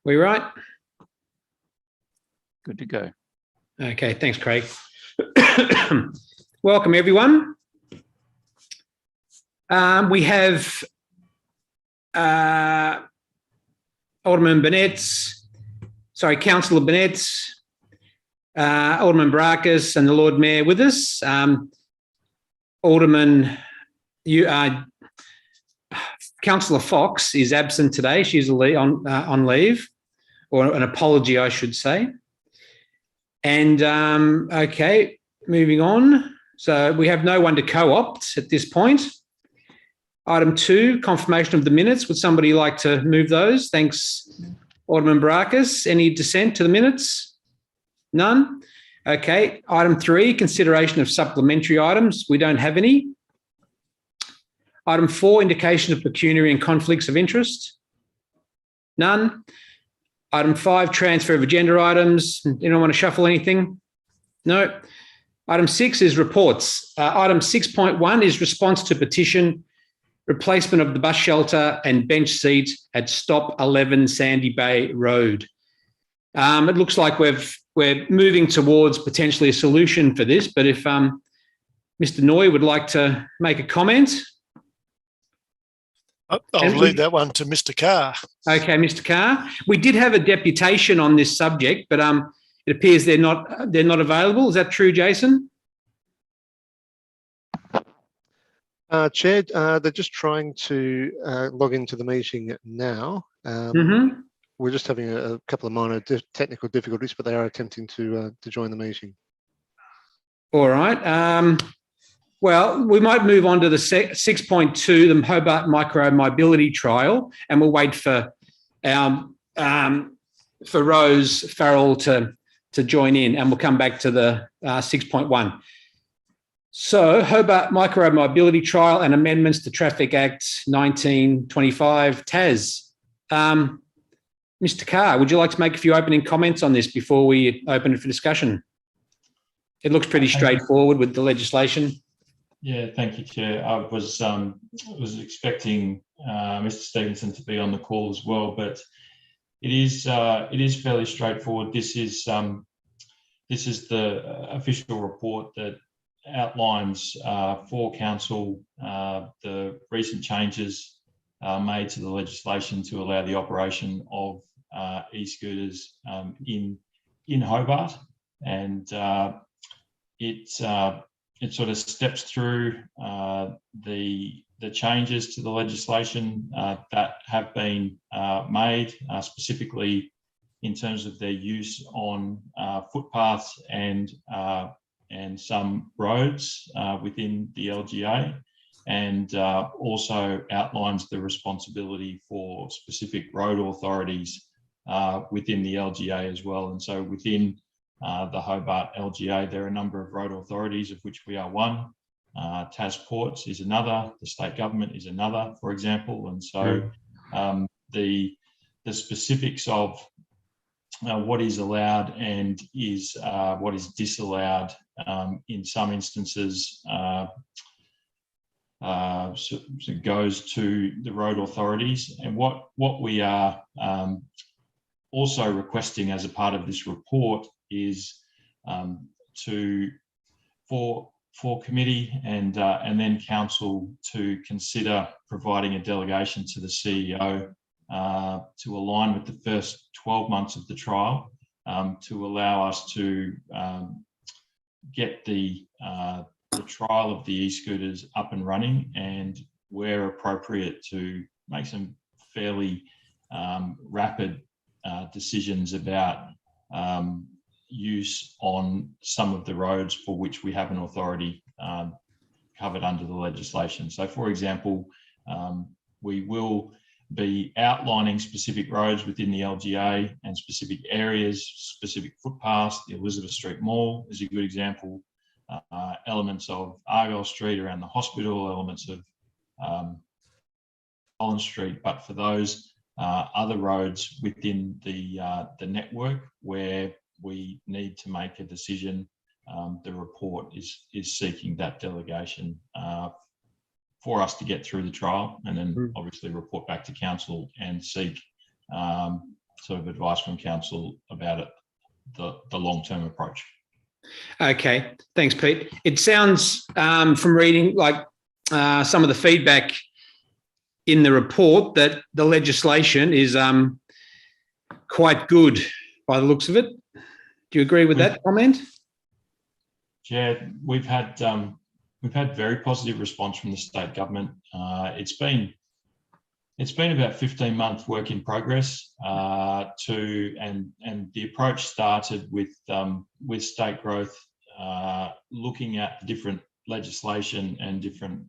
We right? Good to go. Okay, thanks, Craig. Welcome, everyone. We have Alderman Councillor Burnett, Alderman Brackus and the Lord Mayor with us. Councillor Fox is absent today. She's on leave, or an apology, I should say. And, okay, moving on. So we have no one to co-opt at this point. Item 2, confirmation of the minutes. Would somebody like to move those? Thanks, Alderman Brackus. Any dissent to the minutes? None? Okay. Item 3, consideration of supplementary items. We don't have any. Item 4, indication of pecuniary and conflicts of interest. None. Item 5, transfer of agenda items. Anyone want to shuffle anything? No. Item 6 is reports. Item 6.1 is response to petition, replacement of the bus shelter and bench seat at Stop 11 Sandy Bay Road. It looks like we're moving towards potentially a solution for this, but if Mr. Noy would like to make a comment. I'll leave that one to Mr. Carr. Okay, Mr. Carr. We did have a deputation on this subject, but it appears they're not available. Is that true, Jason? Chair, they're just trying to log into the meeting now. We're just having a couple of minor technical difficulties, but they are attempting to join the meeting. All right. Well, we might move on to the 6.2, the Hobart Micro Mobility Trial, and we'll wait for Rose Farrell to join in, and we'll come back to the 6.1. So, Hobart Micro Mobility Trial and amendments to Traffic Act 1925, TAS. Mr. Carr, would you like to make a few opening comments on this before we open it for discussion? It looks pretty straightforward with the legislation. Yeah, thank you, Chair. I was expecting Mr. Stevenson to be on the call as well, but it is fairly straightforward. This is the official report that outlines for council the recent changes made to the legislation to allow the operation of e-scooters in Hobart, and it sort of steps through the changes to the legislation that have been made, specifically in terms of their use on footpaths and some roads within the LGA, and also outlines the responsibility for specific road authorities within the LGA as well. And so within the Hobart LGA, there are a number of road authorities, of which we are one. TAS Ports is another, the state government is another, for example. And so the specifics of what is allowed and what is disallowed in some instances goes to the road authorities. And what we are also requesting as a part of this report is for committee and then council to consider providing a delegation to the CEO to align with the first 12 months of the trial, to allow us to get the trial of the e-scooters up and running, and where appropriate to make some fairly rapid decisions about use on some of the roads for which we have an authority covered under the legislation. So, for example, we will be outlining specific roads within the LGA and specific areas, specific footpaths. The Elizabeth Street Mall is a good example. Elements of Argyll Street around the hospital, elements of Collins Street, but for those other roads within the network where we need to make a decision, the report is seeking that delegation for us to get through the trial, and then obviously report back to council and seek sort of advice from council about it, the long-term approach. Okay, thanks, Pete. It sounds from reading like some of the feedback in the report that the legislation is quite good by the looks of it. Do you agree with that comment? Yeah, we've had very positive response from the state government. It's been about 15-month work in progress and the approach started with state growth, looking at the different legislation and different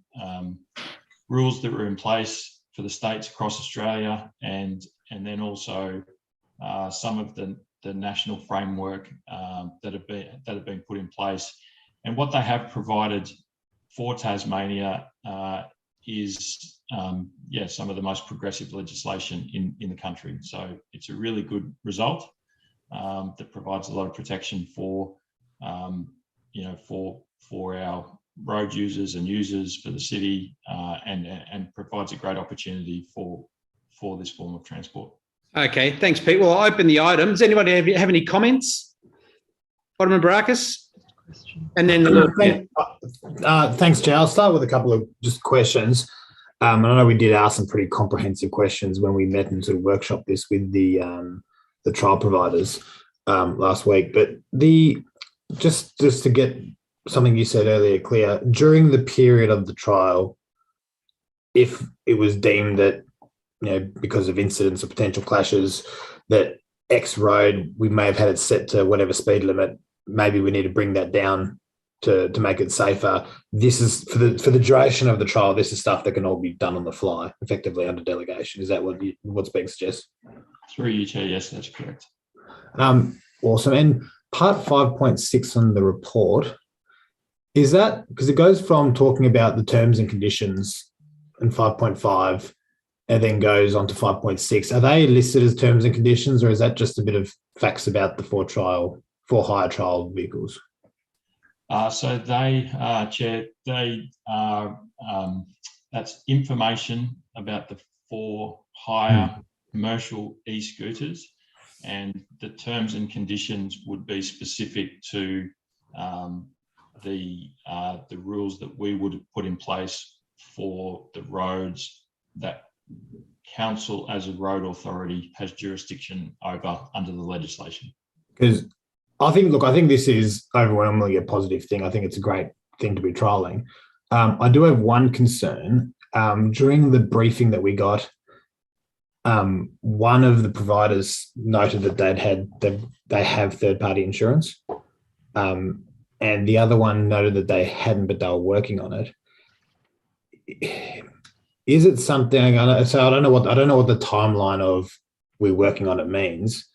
rules that were in place for the states across Australia, and then also some of the national framework that have been put in place. And what they have provided for Tasmania is some of the most progressive legislation in the country. So it's a really good result that provides a lot of protection for for our road users and users, for the city, and provides a great opportunity for this form of transport. Okay, thanks, Pete. Well, I'll open the items. Anybody have any comments? Alderman Barakis? And then thanks, Jay. I'll start with a couple of just questions. And I know we did ask some pretty comprehensive questions when we met and sort of workshop this with the trial providers last week. But just to get something you said earlier clear, during the period of the trial, if it was deemed that, because of incidents or potential clashes, that X road, we may have had it set to whatever speed limit, maybe we need to bring that down to make it safer. This is for the duration of the trial. This is stuff that can all be done on the fly, effectively under delegation. Is that what's being suggested? Through you, Chair. Yes, that's correct. Awesome. And part 5.6 on the report, is that because it goes from talking about the terms and conditions in 5.5 and then goes on to 5.6. Are they listed as terms and conditions, or is that just a bit of facts about the for hire trial vehicles? So they, Chair, they are, that's information about the for hire commercial e-scooters, and the terms and conditions would be specific to the rules that we would have put in place for the roads that council as a road authority has jurisdiction over under the legislation. Because I think this is overwhelmingly a positive thing. I think it's a great thing to be trialling. I do have one concern. During the briefing that we got, one of the providers noted that they have third-party insurance, and the other one noted that they hadn't, but they were working on it. Is it something? So I don't know what the timeline of we're working on it means.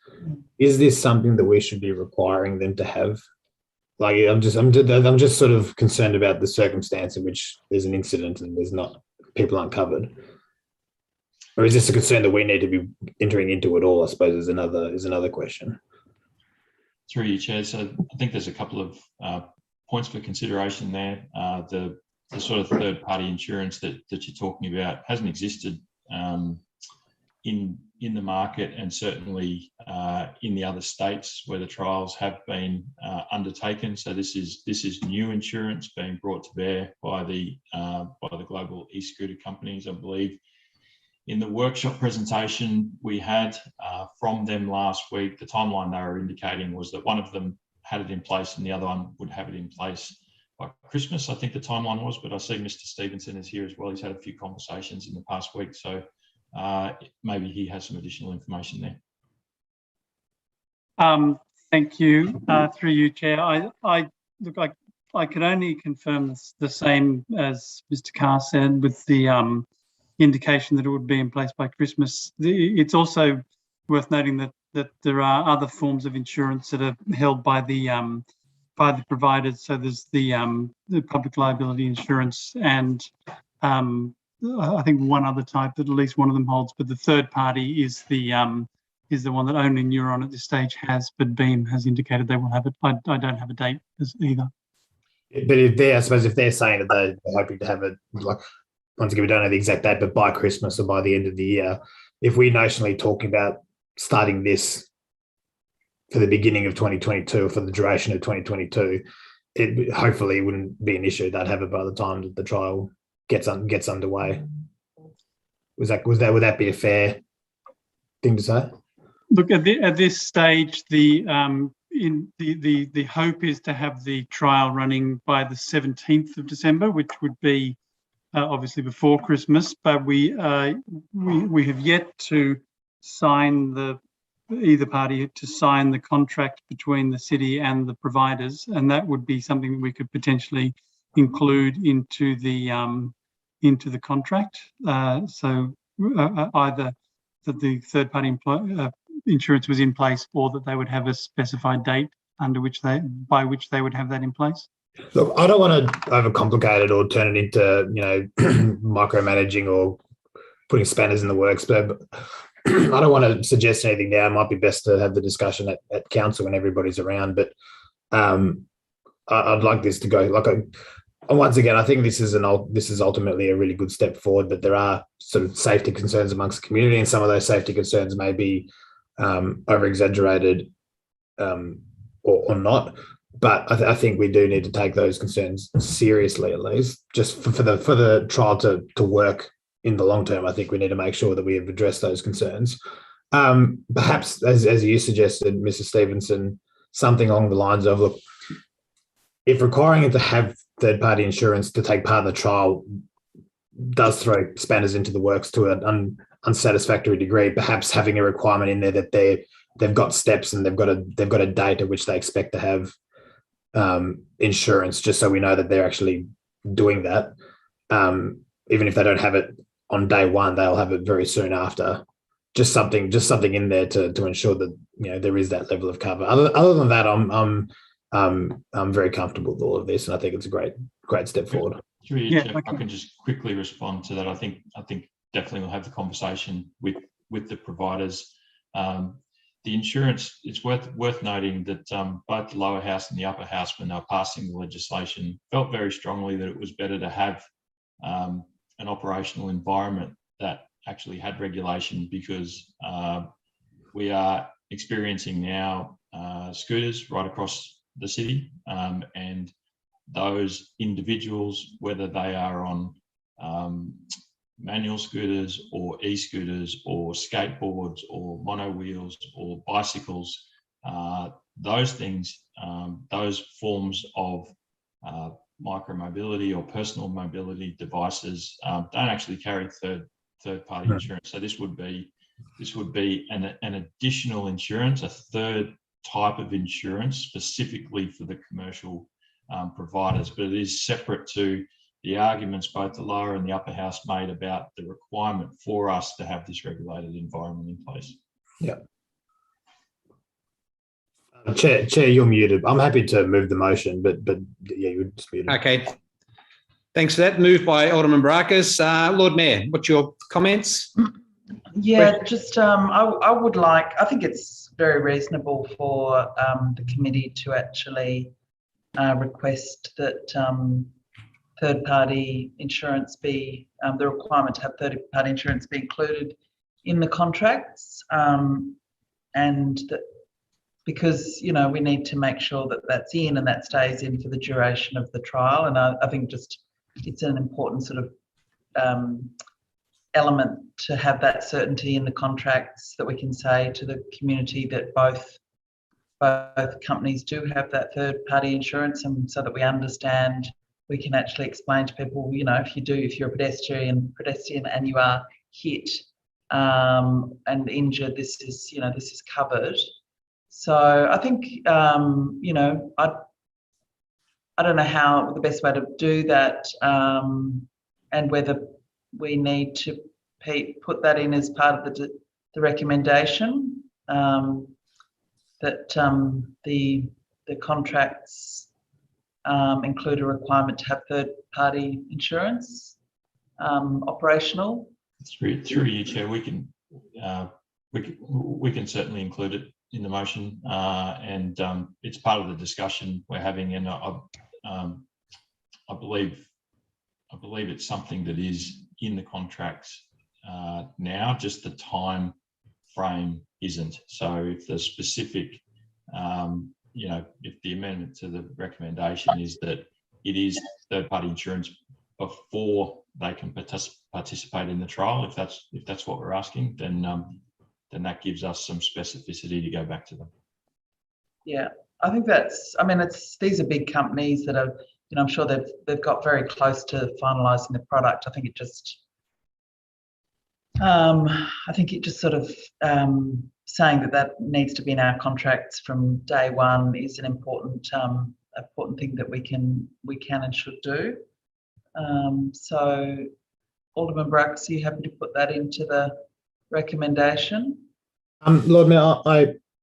Is this something that we should be requiring them to have? Like, I'm just sort of concerned about the circumstance in which there's an incident and people aren't covered. Or is this a concern that we need to be entering into at all? I suppose is another question. Through you, Chair. So I think there's a couple of points for consideration there. The sort of third-party insurance that you're talking about hasn't existed in the market, and certainly in the other states where the trials have been undertaken. So this is new insurance being brought to bear by the global e-scooter companies. I believe in the workshop presentation we had from them last week, the timeline they were indicating was that one of them had it in place and the other one would have it in place by Christmas, I think the timeline was. But I see Mr. Stevenson is here as well. He's had a few conversations in the past week, so maybe he has some additional information there. Thank you. Through you, Chair. I could only confirm the same as Mr. Carr said, with the indication that it would be in place by Christmas. It's also worth noting that there are other forms of insurance that are held by the providers. So there's the public liability insurance and I think one other type that at least one of them holds, but the third party is the one that only Neuron at this stage has, but Beam has indicated they will have it. I don't have a date either. But if they're saying that they're hoping to have it, like, once again, we don't know the exact date, but by Christmas or by the end of the year, if we're notionally talking about starting this for the beginning of 2022, for the duration of 2022, it hopefully wouldn't be an issue. They'd have it by the time that the trial gets underway. Would that be a fair thing to say? Look, at this stage, the hope is to have the trial running by the 17th of December, which would be obviously before Christmas. But we have yet to sign either party to sign the contract between the city and the providers, and that would be something that we could potentially include into the contract. So either that the third party insurance was in place, or that they would have a specified date by which they would have that in place. Look, I don't want to overcomplicate it or turn it into, micromanaging or putting spanners in the works, but I don't want to suggest anything now. It might be best to have the discussion at council when everybody's around, but I'd like this to go once again, I think this is ultimately a really good step forward, but there are sort of safety concerns amongst the community, and some of those safety concerns may be over-exaggerated or not. But I think we do need to take those concerns seriously, at least, just for the trial to work in the long term. I think we need to make sure that we have addressed those concerns. Perhaps, as you suggested, Mrs. Stevenson, something along the lines of, look, if requiring it to have third-party insurance to take part in the trial does throw spanners into the works to an unsatisfactory degree, perhaps having a requirement in there that they've got steps and they've got a date at which they expect to have insurance, just so we know that they're actually doing that. Even if they don't have it on day one, they'll have it very soon after. Just something in there to ensure that there is that level of cover. Other than that, I'm very comfortable with all of this, and I think it's a great step forward. If I can just quickly respond to that, I think definitely we'll have the conversation with the providers. The insurance, it's worth noting that both the lower house and the upper house, when they were passing the legislation, felt very strongly that it was better to have an operational environment that actually had regulation, because we are experiencing now scooters right across the city, and those individuals, whether they are on manual scooters or e-scooters or skateboards or mono wheels or bicycles, those things, those forms of micromobility or personal mobility devices don't actually carry third-party insurance. So this would be an additional insurance, a third type of insurance specifically for the commercial providers, but it is separate to the arguments both the lower and the upper house made about the requirement for us to have this regulated environment in place. Yeah. Chair, you're muted. I'm happy to move the motion, but yeah, you're just muted. Okay. Thanks for that. Moved by Alderman Barakis. Lord Mayor, what's your comments? Yeah, just I think it's very reasonable for the committee to actually request that third-party insurance be, the requirement to have third-party insurance be included in the contracts, and that, because we need to make sure that that's in and that stays in for the duration of the trial. And I think just it's an important sort of element to have that certainty in the contracts, that we can say to the community that both companies do have that third-party insurance, and so that we understand, we can actually explain to people, if you're a pedestrian and you are hit and injured, this is covered. So I think, I don't know how the best way to do that, and whether we need to put that in as part of the recommendation, that the contracts include a requirement to have third-party insurance operational. Through you, Chair, we can certainly include it in the motion, and it's part of the discussion we're having. And I believe it's something that is in the contracts now. Just the time frame isn't. So if the specific, if the amendment to the recommendation is that it is third-party insurance before they can participate in the trial, if that's what we're asking, then that gives us some specificity to go back to them. Yeah, I think these are big companies that are, I'm sure they've got very close to finalising the product. I think it just sort of saying that needs to be in our contracts from day one is an important thing that we can and should do. So, Alderman Brooks, are you happy to put that into the recommendation? Lord Mayor,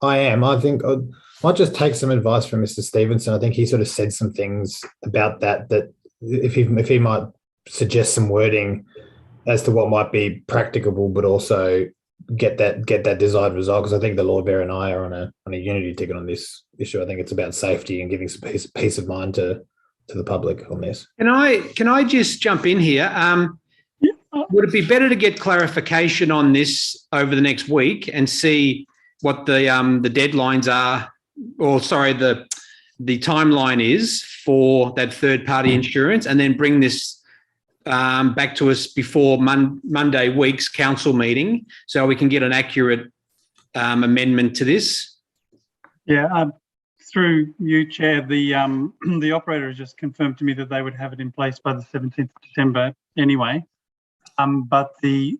I am. I think I might just take some advice from Mr. Stevenson. I think he sort of said some things about that if he might suggest some wording as to what might be practicable, but also get that desired result. Because I think the Lord Mayor and I are on a unity ticket on this issue. I think it's about safety and giving some peace of mind to the public on this. Can I just jump in here? Would it be better to get clarification on this over the next week and see what the deadlines are, or sorry, the timeline is for that third-party insurance, and then bring this back to us before Monday week's council meeting, so we can get an accurate amendment to this? Yeah, through you, Chair, the operator has just confirmed to me that they would have it in place by the 17th of December anyway. But the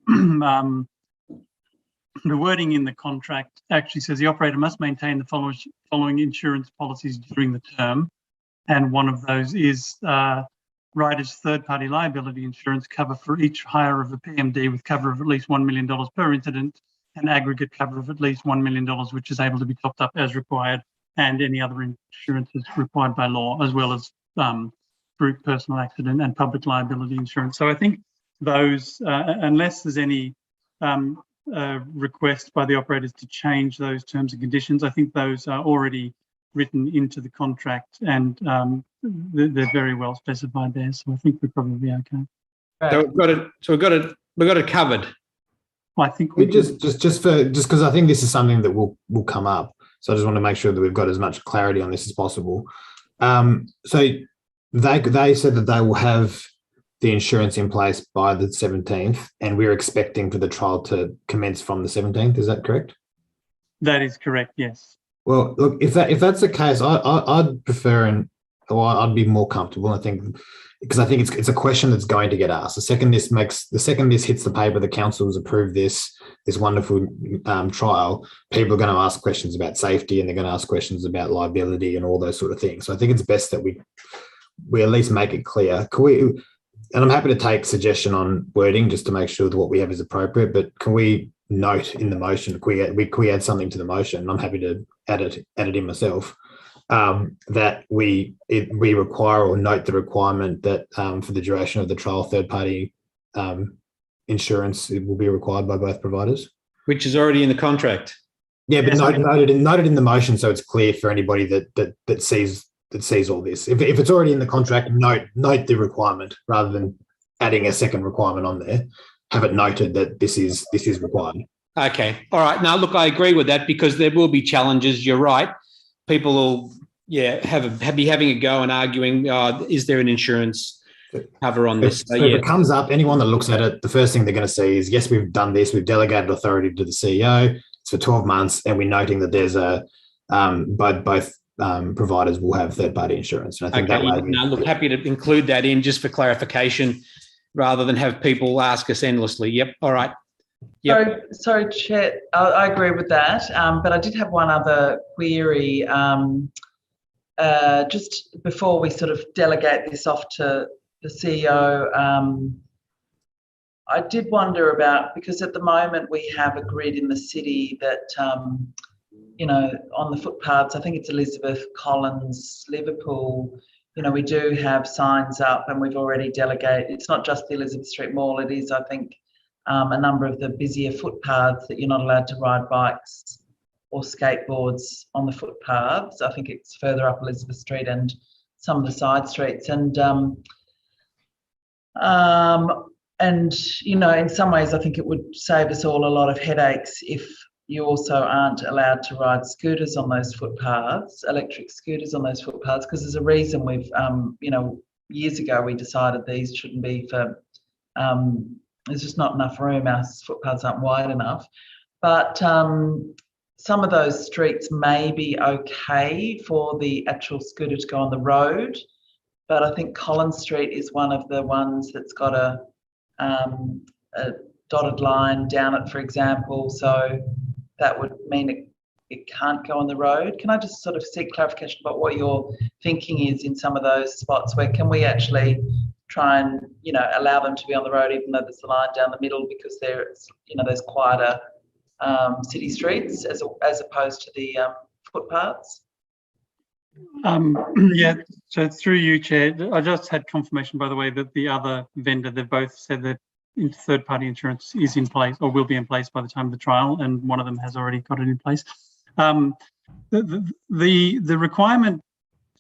wording in the contract actually says the operator must maintain the following insurance policies during the term, and one of those is riders third-party liability insurance cover for each hire of a PMD with cover of at least $1 million per incident, and aggregate cover of at least $1 million, which is able to be topped up as required, and any other insurances required by law, as well as group personal accident and public liability insurance. So I think those, unless there's any request by the operators to change those terms and conditions, I think those are already written into the contract, and they're very well specified there. So I think we're probably okay. Right. So we've got it covered. I think we just because I think this is something that will come up. So I just want to make sure that we've got as much clarity on this as possible. So they said that they will have the insurance in place by the 17th, and we're expecting for the trial to commence from the 17th. Is that correct? That is correct, yes. Well, look, if that's the case, I'd prefer I'd be more comfortable. I think because I think it's a question that's going to get asked. The second this hits the paper, the council has approved this wonderful trial. People are going to ask questions about safety, and they're going to ask questions about liability and all those sort of things. So I think it's best that we at least make it clear. And I'm happy to take suggestion on wording just to make sure that what we have is appropriate. But can we note in the motion? Can we add something to the motion? I'm happy to add it in myself. That we require or note the requirement that for the duration of the trial, third-party insurance will be required by both providers, which is already in the contract. Yeah, but noted in the motion so it's clear for anybody that sees all this. If it's already in the contract, note the requirement rather than adding a second requirement on there. Have it noted that this is required. Okay, all right. Now, look, I agree with that because there will be challenges. You're right. People will, be having a go and arguing, is there an insurance cover on this? So if it comes up, anyone that looks at it, the first thing they're going to see is, yes, we've done this. We've delegated authority to the CEO. It's for 12 months, and we're noting that there's both providers will have third-party insurance. And I think look, happy to include that in just for clarification, rather than have people ask us endlessly. Yep. All right. Yep. Sorry, Chair. I agree with that. But I did have one other query. Just before we sort of delegate this off to the CEO, I did wonder about, because at the moment we have a grid in the city that, on the footpaths, I think it's Elizabeth, Collins, Liverpool, we do have signs up, and we've already delegated. It's not just the Elizabeth Street Mall. It is, I think, a number of the busier footpaths that you're not allowed to ride bikes or skateboards on the footpaths. I think it's further up Elizabeth Street and some of the side streets. And in some ways, I think it would save us all a lot of headaches if you also aren't allowed to ride scooters on those footpaths, electric scooters on those footpaths, because there's a reason we've, years ago we decided these shouldn't be for, there's just not enough room. Our footpaths aren't wide enough. But some of those streets may be okay for the actual scooter to go on the road. But I think Collins Street is one of the ones that's got a dotted line down it, for example. So that would mean it can't go on the road. Can I just sort of seek clarification about what your thinking is in some of those spots where can we actually try and, allow them to be on the road even though there's a line down the middle because there's quieter city streets as opposed to the footpaths? Yeah, so through you, Chair, I just had confirmation, by the way, that the other vendor, they've both said that third-party insurance is in place or will be in place by the time of the trial, and one of them has already got it in place. The requirement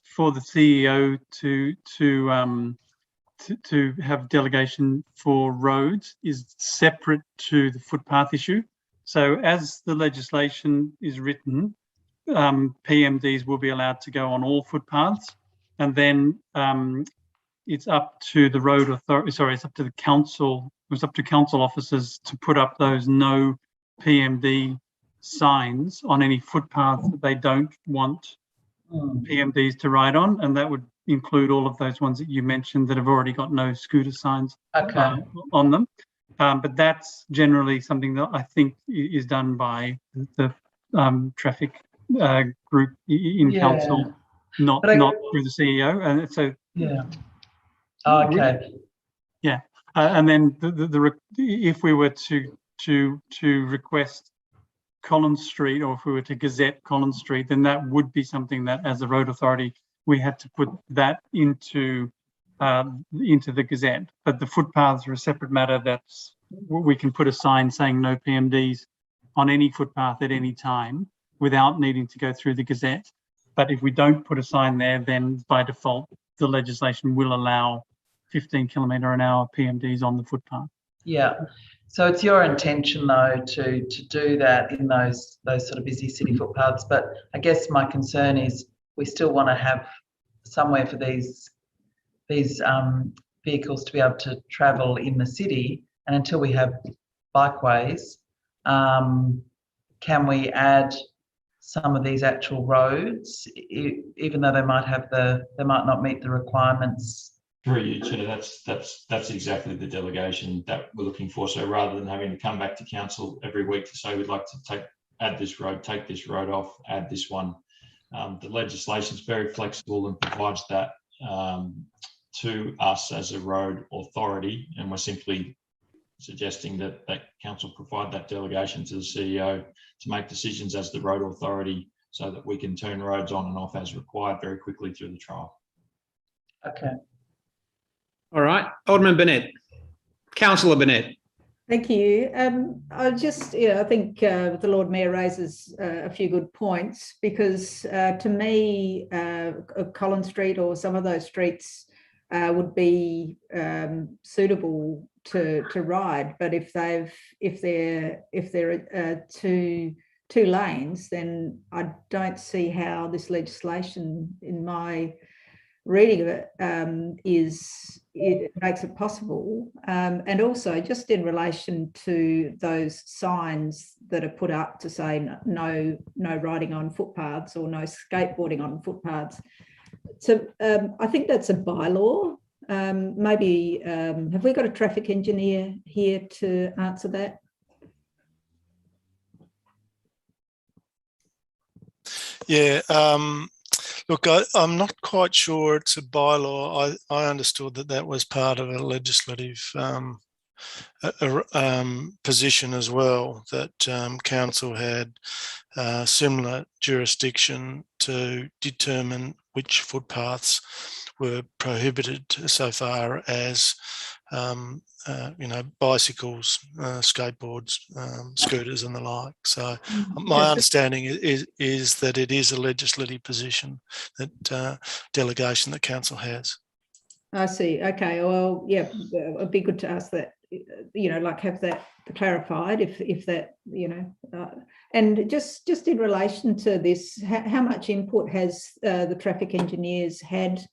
for the CEO to have delegation for roads is separate to the footpath issue. So as the legislation is written, PMDs will be allowed to go on all footpaths, and then it's up to the road authority. Sorry, it's up to the council. It's up to council officers to put up those no PMD signs on any footpath that they don't want PMDs to ride on, and that would include all of those ones that you mentioned that have already got no scooter signs on them. But that's generally something that I think is done by the traffic group in council, not through the CEO. And so and then if we were to request Collins Street, or if we were to gazette Collins Street, then that would be something that, as a road authority, we had to put that into the gazette. But the footpaths are a separate matter. That's we can put a sign saying no PMDs on any footpath at any time without needing to go through the gazette. But if we don't put a sign there, then by default the legislation will allow 15 km/h PMDs on the footpath. Yeah. So it's your intention though to do that in those sort of busy city footpaths. But I guess my concern is we still want to have somewhere for these vehicles to be able to travel in the city. And until we have bikeways, can we add some of these actual roads, even though they might not meet the requirements? Through you, Chair, that's exactly the delegation that we're looking for. So rather than having to come back to council every week to say we'd like to add this road, take this road off, add this one, the legislation is very flexible and provides that to us as a road authority, and we're simply suggesting that council provide that delegation to the CEO to make decisions as the road authority, so that we can turn roads on and off as required very quickly through the trial. Okay. All right, Alderman Burnett, Councillor Burnett. Thank you. I just, I think the Lord Mayor raises a few good points, because to me, Collins Street or some of those streets would be suitable to ride. But if they're two lanes, then I don't see how this legislation, in my reading of it, it makes it possible. And also, just in relation to those signs that are put up to say no riding on footpaths or no skateboarding on footpaths. So I think that's a bylaw. Maybe have we got a traffic engineer here to answer that? Yeah. Look, I'm not quite sure it's a bylaw. I understood that was part of a legislative position as well, that council had similar jurisdiction to determine which footpaths were prohibited so far as bicycles, skateboards, scooters and the like. So my understanding is that it is a legislative position, that delegation that council has. I see. Okay. Well, yeah, it'd be good to ask that like have that clarified if that, and just in relation to this, how much input has the traffic engineers had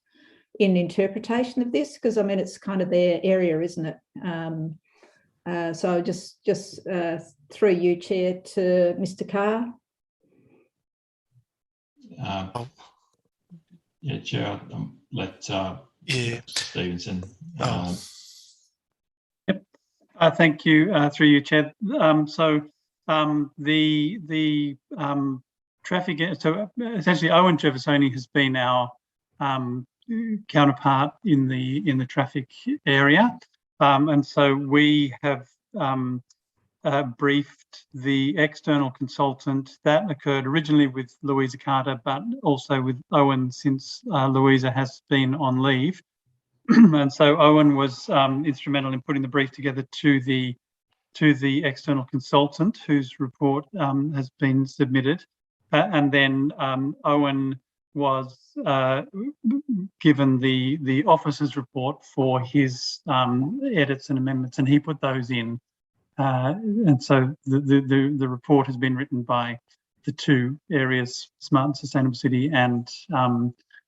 in interpretation of this? Because I mean, it's kind of their area, isn't it? So just through you, Chair, to Mr. Carr. Yeah, Chair, let Stevenson. Yep. Thank you. Through you, Chair. So the traffic. So essentially, Owen Jeffersoni has been our counterpart in the traffic area, and so we have briefed the external consultant. That occurred originally with Louisa Carter, but also with Owen since Louisa has been on leave. And so Owen was instrumental in putting the brief together to the external consultant, whose report has been submitted. And then Owen was given the officer's report for his edits and amendments, and he put those in. And so the report has been written by the two areas, Smart and Sustainable City and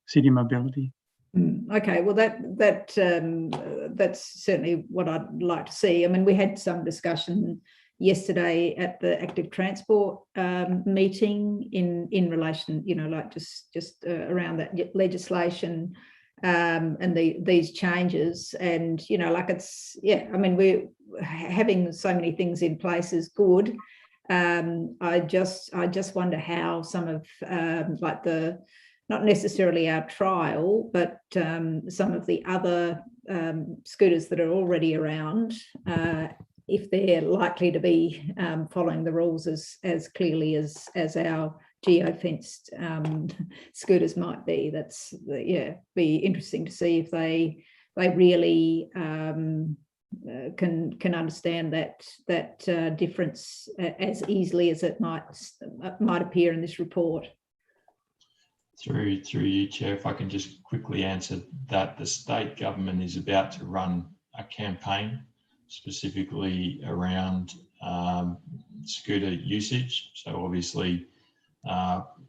City Mobility. Okay, well that's certainly what I'd like to see. I mean, we had some discussion yesterday at the active transport meeting in relation, like just around that legislation and these changes, and like it's, yeah, I mean, we're having so many things in place is good. I just wonder how some of like the, not necessarily our trial, but some of the other scooters that are already around, if they're likely to be following the rules as clearly as our geofenced scooters might be. That's, yeah, be interesting to see if they really can understand that difference as easily as it might appear in this report. Through you, Chair, if I can just quickly answer that, the state government is about to run a campaign specifically around scooter usage. So obviously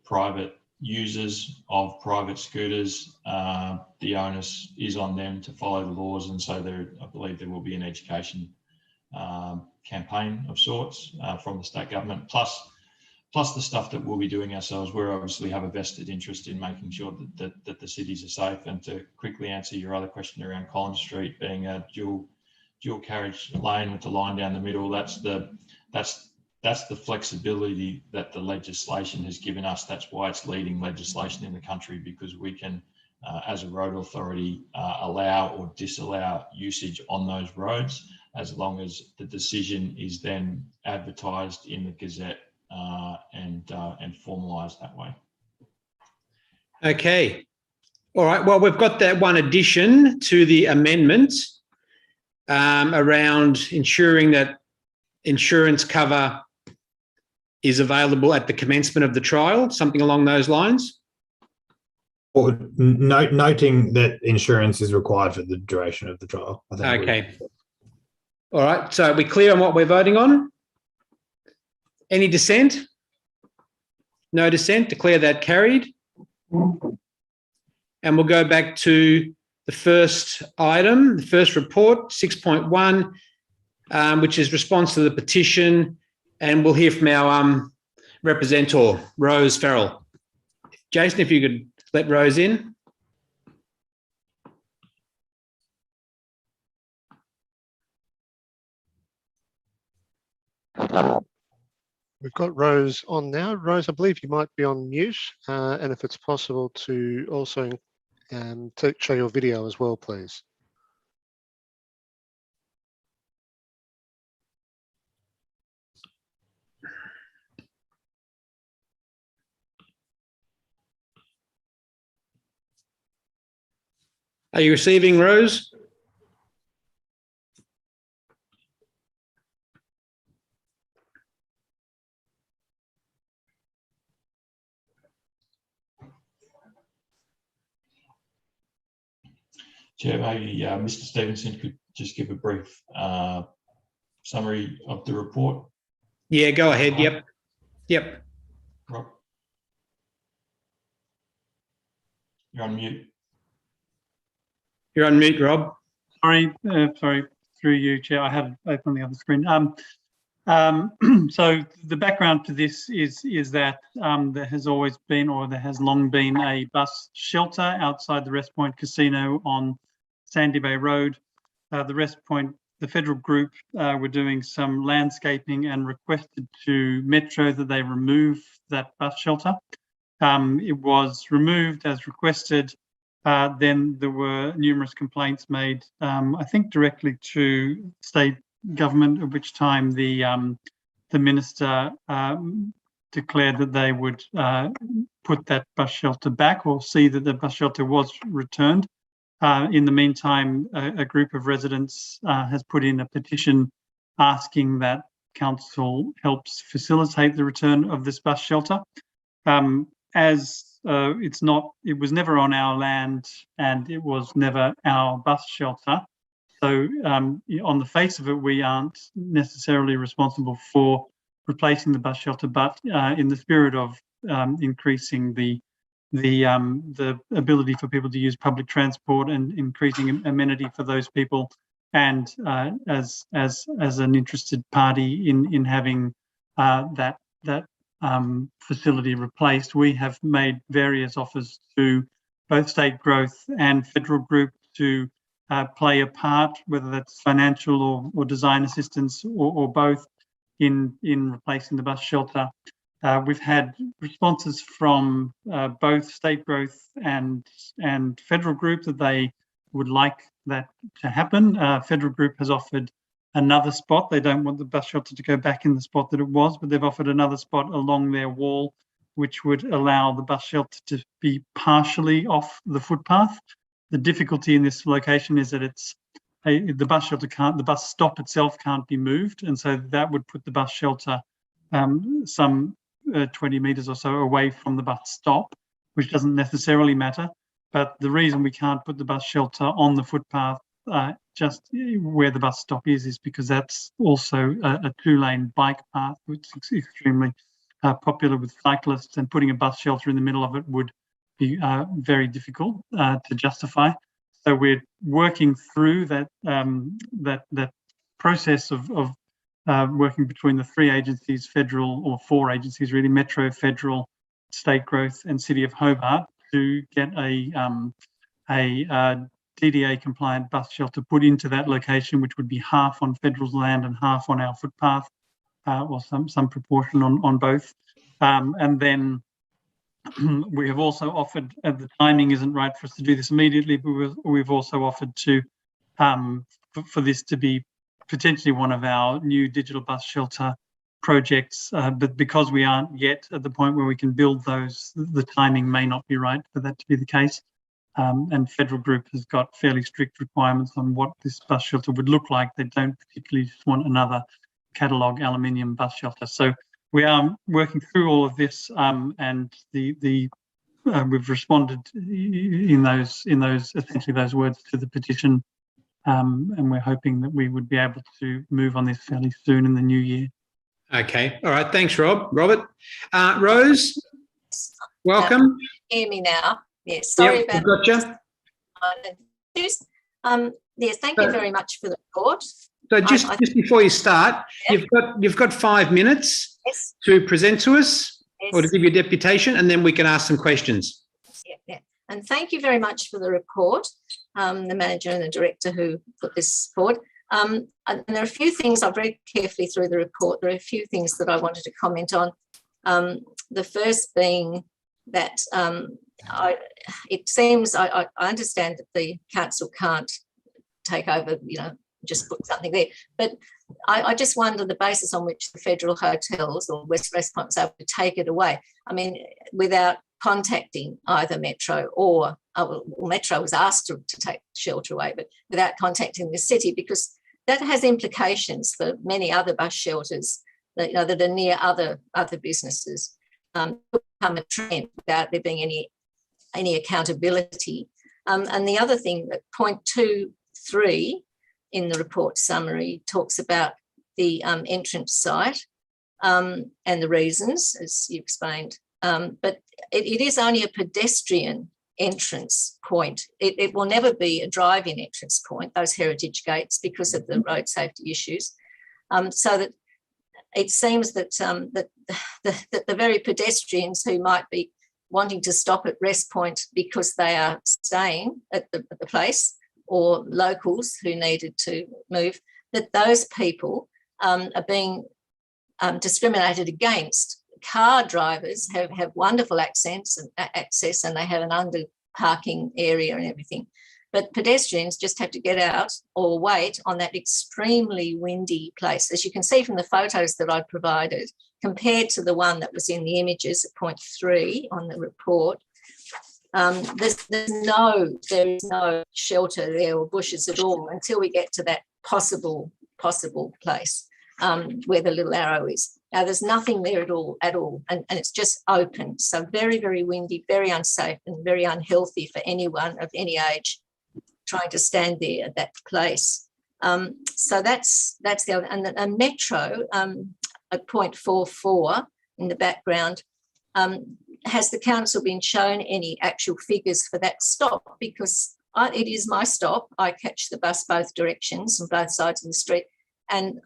private users of private scooters, the onus is on them to follow the laws, and so I believe there will be an education campaign of sorts from the state government, plus the stuff that we'll be doing ourselves. We obviously have a vested interest in making sure that the cities are safe. And to quickly answer your other question around Collins Street being a dual carriage lane with the line down the middle, that's the flexibility that the legislation has given us. That's why it's leading legislation in the country, because we can, as a road authority, allow or disallow usage on those roads, as long as the decision is then advertised in the Gazette and formalised that way. Okay. All right. Well, we've got that one addition to the amendment around ensuring that insurance cover is available at the commencement of the trial, something along those lines. Or noting that insurance is required for the duration of the trial. I think. Okay. All right. So are we clear on what we're voting on? Any dissent? No dissent. Declare that carried. And we'll go back to the first item, the first report, 6.1, which is response to the petition. And we'll hear from our representative, Rose Farrell. Jason, if you could let Rose in. We've got Rose on now. Rose, I believe you might be on mute, and if it's possible to also show your video as well, please. Are you receiving, Rose? Chair, maybe Mr. Stevenson could just give a brief summary of the report. Yeah, go ahead. Yep. Rob, you're on mute. You're on mute, Rob. Sorry, through you, Chair. I have opened on the other screen. So the background to this is that there has always been, or there has long been, a bus shelter outside the Rest Point Casino on Sandy Bay Road. The Rest Point, the federal group, were doing some landscaping and requested to Metro that they remove that bus shelter. It was removed as requested. Then there were numerous complaints made, I think directly to state government, at which time the minister declared that they would put that bus shelter back, or see that the bus shelter was returned. In the meantime, a group of residents has put in a petition asking that council helps facilitate the return of this bus shelter. It was never on our land and it was never our bus shelter. So on the face of it, we aren't necessarily responsible for replacing the bus shelter, but in the spirit of increasing the ability for people to use public transport and increasing amenity for those people, and as an interested party in having that facility replaced, we have made various offers to both State Growth and Federal Group to play a part, whether that's financial or design assistance or both, in replacing the bus shelter. We've had responses from both State Growth and Federal Group that they would like that to happen. Federal Group has offered another spot. They don't want the bus shelter to go back in the spot that it was, but they've offered another spot along their wall, which would allow the bus shelter to be partially off the footpath. The difficulty in this location is that the bus stop itself can't be moved, and so that would put the bus shelter some 20 metres or so away from the bus stop, which doesn't necessarily matter. But the reason we can't put the bus shelter on the footpath just where the bus stop is because that's also a two-lane bike path, which is extremely popular with cyclists, and putting a bus shelter in the middle of it would be very difficult to justify. So we're working through that process of working between the three agencies, federal, or four agencies really, Metro, Federal, State Growth and City of Hobart, to get a DDA compliant bus shelter put into that location, which would be half on Federal's land and half on our footpath, or some proportion on both. And then we have also offered, the timing isn't right for us to do this immediately, but we've also offered to for this to be potentially one of our new digital bus shelter projects, but because we aren't yet at the point where we can build those, the timing may not be right for that to be the case. And Federal Group has got fairly strict requirements on what this bus shelter would look like. They don't particularly just want another catalogue aluminium bus shelter. So we are working through all of this, and we've responded in those essentially those words to the petition, and we're hoping that we would be able to move on this fairly soon in the new year. Okay. All right. Thanks, Robert. Rose, welcome. Hear me now? Yes. Sorry about gotcha. Yes. Thank you very much for the report. So just before you start, yeah, you've got 5 minutes, yes, to present to us, yes, or to give your deputation, and then we can ask some questions. Yeah. And thank you very much for the report, the manager and the director who put this forward. And there are a few things I've read carefully through the report. There are a few things that I wanted to comment on. The first being that it seems I understand that the council can't take over, just put something there. But I just wonder the basis on which the federal hotels or West Point was able to take it away. I mean, without contacting either Metro or Metro was asked to take shelter away, but without contacting the city, because that has implications for many other bus shelters that are near other businesses. It will become a trend without there being any accountability. And the other thing, that point 2.3 in the report summary talks about the entrance site and the reasons, as you explained. But it is only a pedestrian entrance point. It will never be a drive-in entrance point, those heritage gates, because of the road safety issues. So that it seems that the very pedestrians who might be wanting to stop at Rest Point because they are staying at the place, or locals who needed to move, that those people are being discriminated against. Car drivers have wonderful access and they have an under parking area and everything. But pedestrians just have to get out or wait on that extremely windy place. As you can see from the photos that I provided, compared to the one that was in the images at point 3 on the report, there is no shelter there or bushes at all until we get to that possible place where the little arrow is. Now, there's nothing there at all, and it's just open. So very, very windy, very unsafe and very unhealthy for anyone of any age trying to stand there at that place. So that's the other. And the Metro at point 4.4 in the background, has the council been shown any actual figures for that stop? Because it is my stop. I catch the bus both directions on both sides of the street, and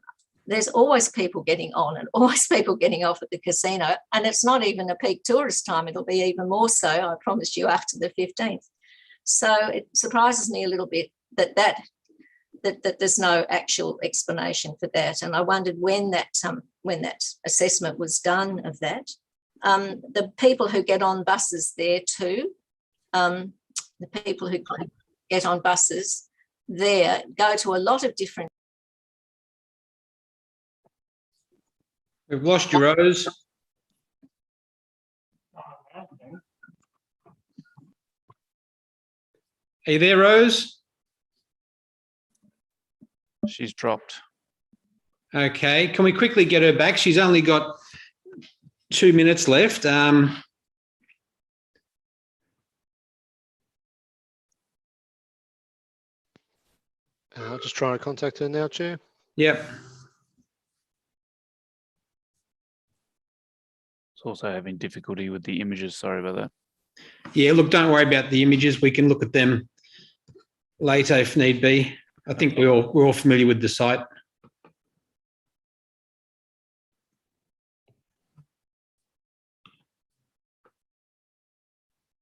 there's always people getting on and always people getting off at the casino, and it's not even a peak tourist time. It'll be even more so, I promise you, after the 15th. So it surprises me a little bit that there's no actual explanation for that. And I wondered when that assessment was done of that. The people who get on buses there too, the people who get on buses there go to a lot of different. We've lost you, Rose. Are you there, Rose? She's dropped. Okay, can we quickly get her back? She's only got 2 minutes left. I'll just try to contact her now, Chair. Yep. It's also having difficulty with the images. Sorry about that. Yeah, look, don't worry about the images. We can look at them later if need be. I think we're all familiar with the site.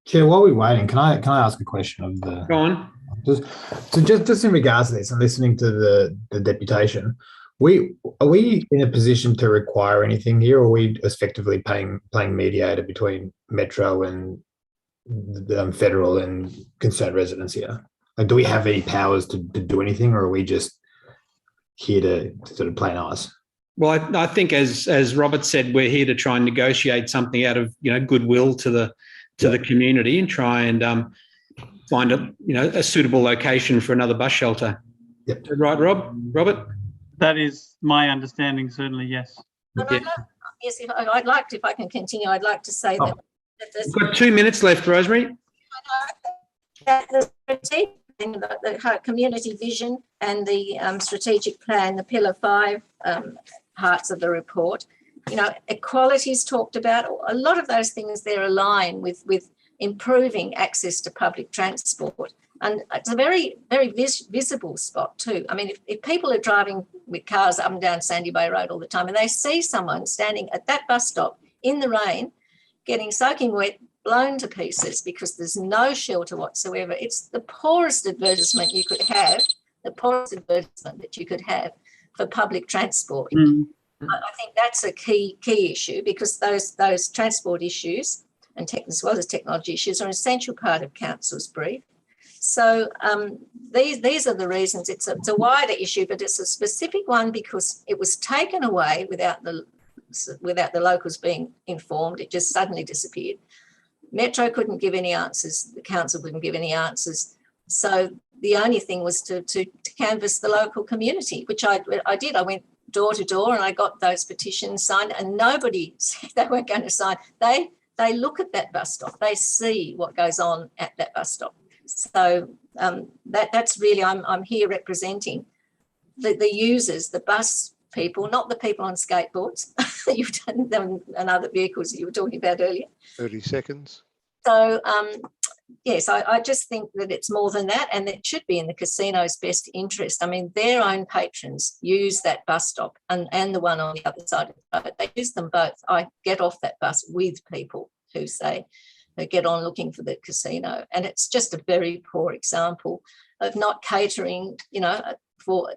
Chair, while we're waiting, can I ask a question of the? Go on. Just in regards to this and listening to the deputation, are we in a position to require anything here, or are we effectively playing mediator between Metro and the federal and concerned residents here? Like, do we have any powers to do anything, or are we just here to sort of play nice? Well, I think as Robert said, we're here to try and negotiate something out of goodwill to the community and try and find a suitable location for another bus shelter. Yep. Right, Robert? That is my understanding, certainly, yes. Yes, if I can continue, I'd like to say that we've got 2 minutes left, Rosemary. The community vision and the strategic plan, the Pillar 5 parts of the report, equality is talked about. A lot of those things there align with improving access to public transport. And it's a very, very visible spot too. I mean, if people are driving with cars up and down Sandy Bay Road all the time and they see someone standing at that bus stop in the rain, getting soaking wet, blown to pieces because there's no shelter whatsoever, it's the poorest advertisement you could have, for public transport. I think that's a key issue, because those transport issues and as well as technology issues are an essential part of Council's brief. So these are the reasons. It's a wider issue, but it's a specific one because it was taken away without the locals being informed. It just suddenly disappeared. Metro couldn't give any answers. The council couldn't give any answers. So the only thing was to canvass the local community, which I did. I went door to door and I got those petitions signed, and nobody said they weren't going to sign. They look at that bus stop. They see what goes on at that bus stop. So that's really, I'm here representing the users, the bus people, not the people on skateboards. You've done them and other vehicles that you were talking about earlier. 30 seconds. So yes, I just think that it's more than that, and it should be in the casino's best interest. I mean, their own patrons use that bus stop and the one on the other side of the road. They use them both. I get off that bus with people who say they get on looking for the casino, and it's just a very poor example of not catering, you know, for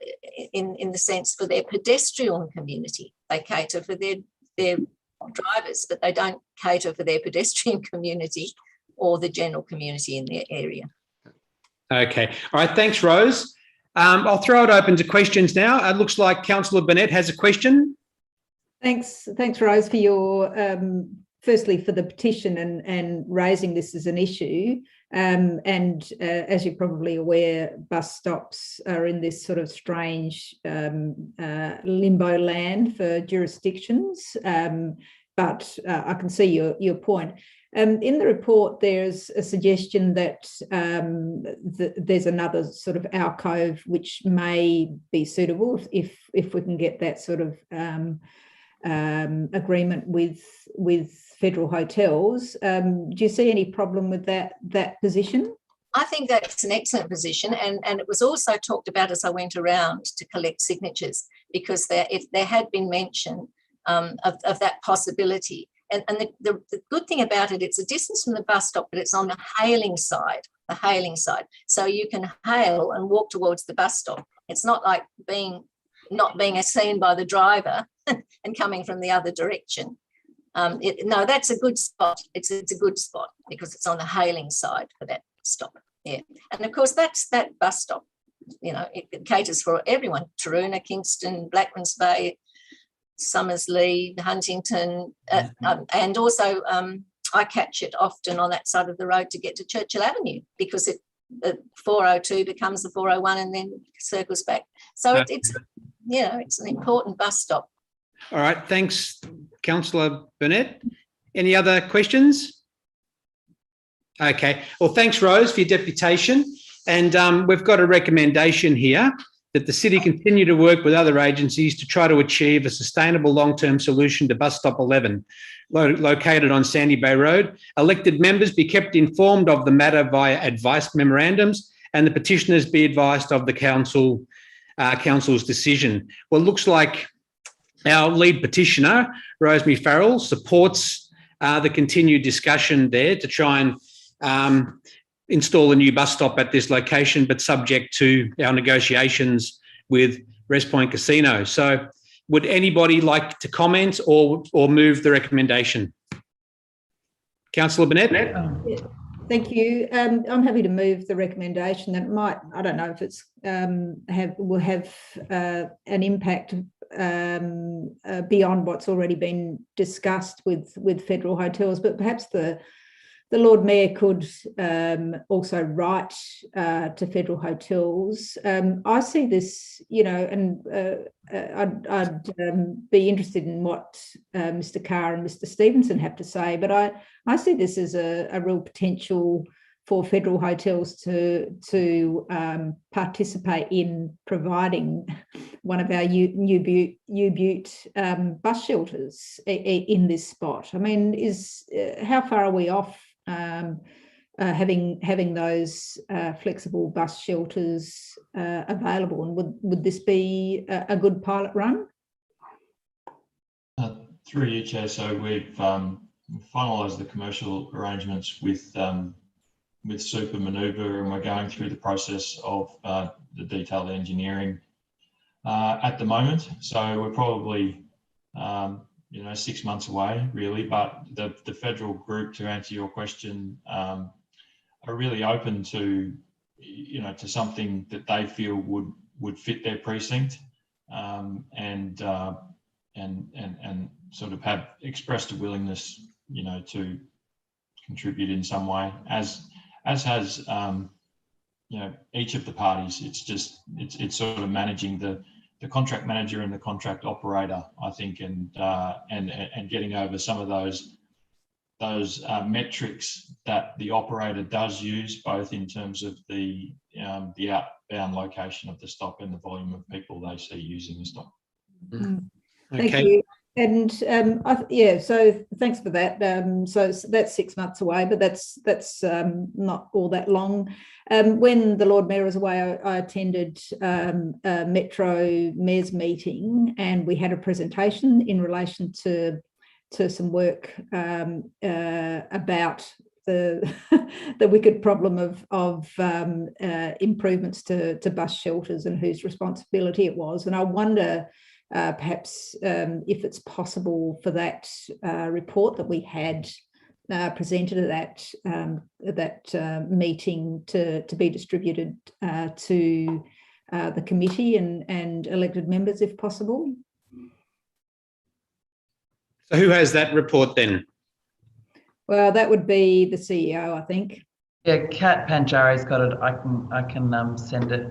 in the sense for their pedestrian community. They cater for their drivers, but they don't cater for their pedestrian community or the general community in their area. Okay. All right. Thanks, Rose. I'll throw it open to questions now. It looks like Councillor Burnett has a question. Thanks, Rose, for your firstly for the petition and raising this as an issue. As you're probably aware, bus stops are in this sort of strange limbo land for jurisdictions. But I can see your point. In the report, there's a suggestion that there's another sort of alcove which may be suitable if we can get that sort of agreement with Federal Hotels. Do you see any problem with that position? I think that's an excellent position, and it was also talked about as I went around to collect signatures, because if there had been mention of that possibility. And the good thing about it, it's a distance from the bus stop, but it's on the hailing side. So you can hail and walk towards the bus stop. It's not like not being seen by the driver and coming from the other direction. No, that's a good spot. It's a good spot because it's on the hailing side for that stop. Yeah, and of course that bus stop, you know, it caters for everyone: Taroona, Kingston, Blackmans Bay, Summersley, Huntington, and also I catch it often on that side of the road to get to Churchill Avenue, because the 402 becomes the 401 and then circles back. So it's an important bus stop. All right, thanks, Councillor Burnett. Any other questions? Okay, well, thanks, Rose, for your deputation. And we've got a recommendation here that the city continue to work with other agencies to try to achieve a sustainable long-term solution to bus stop 11, located on Sandy Bay Road. Elected members be kept informed of the matter via advice memorandums, and the petitioners be advised of the council's decision. Well, it looks like our lead petitioner, Rosemary Farrell, supports the continued discussion there to try and install a new bus stop at this location, but subject to our negotiations with Rest Point Casino. So would anybody like to comment or move the recommendation? Councillor Burnett? Yeah, thank you. I'm happy to move the recommendation. That might, I don't know if it's will have an impact beyond what's already been discussed with Federal Hotels, but perhaps the Lord Mayor could also write to Federal Hotels. I see this, you know, and I'd be interested in what Mr. Carr and Mr. Stevenson have to say, but I see this as a real potential for Federal Hotels to participate in providing one of our New Butte bus shelters in this spot. I mean, how far are we off having those flexible bus shelters available, and would this be a good pilot run? Through you, Chair. So we've finalised the commercial arrangements with Super Manoeuvre, and we're going through the process of the detailed engineering at the moment. So we're probably 6 months away, really. But the federal group, to answer your question, are really open to to something that they feel would fit their precinct, and sort of have expressed a willingness to contribute in some way, as has each of the parties. It's sort of managing the contract manager and the contract operator, I think, and getting over some of those metrics that the operator does use, both in terms of the outbound location of the stop and the volume of people they see using the stop. Thank you. And yeah, so thanks for that. So that's 6 months away, but that's not all that long. When the Lord Mayor was away, I attended a Metro Mayor's meeting, and we had a presentation in relation to some work about the wicked problem of improvements to bus shelters and whose responsibility it was. And I wonder perhaps if it's possible for that report that we had presented at that meeting to be distributed to the committee and elected members, if possible. So who has that report then? Well, that would be the CEO, I think. Yeah, Kat Panjari's got it. I can send it.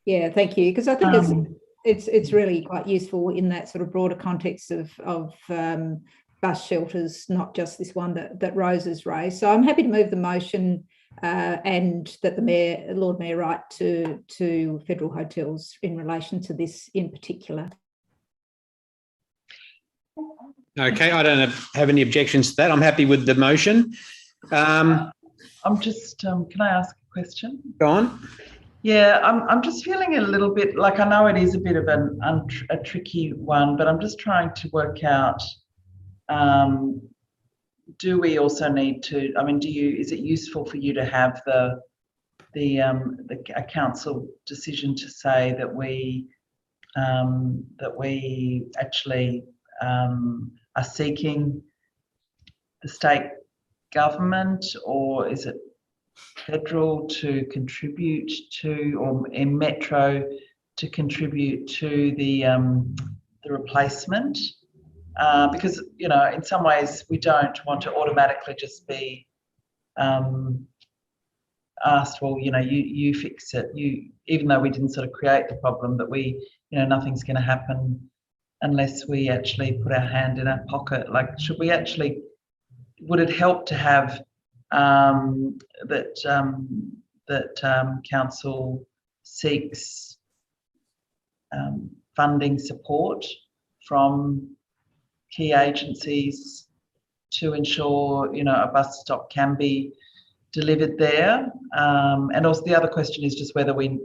Yeah, thank you, because I think it's really quite useful in that sort of broader context of bus shelters, not just this one that Rose has raised. So I'm happy to move the motion and that the Lord Mayor write to Federal Hotels in relation to this in particular. Okay, I don't have any objections to that. I'm happy with the motion. I'm just, can I ask a question? Go on. Yeah, I'm just feeling a little bit like, I know it is a bit of a tricky one, but I'm just trying to work out, do we also need to, I mean, is it useful for you to have a council decision to say that we actually are seeking the state government, or is it federal to contribute to, or in Metro to contribute to the replacement? Because, you know, in some ways we don't want to automatically just be asked, well, you know, you fix it. Even though we didn't sort of create the problem, that nothing's going to happen unless we actually put our hand in our pocket. Like, would it help to have that council seeks funding support from key agencies to ensure, a bus stop can be delivered there? And also the other question is just whether we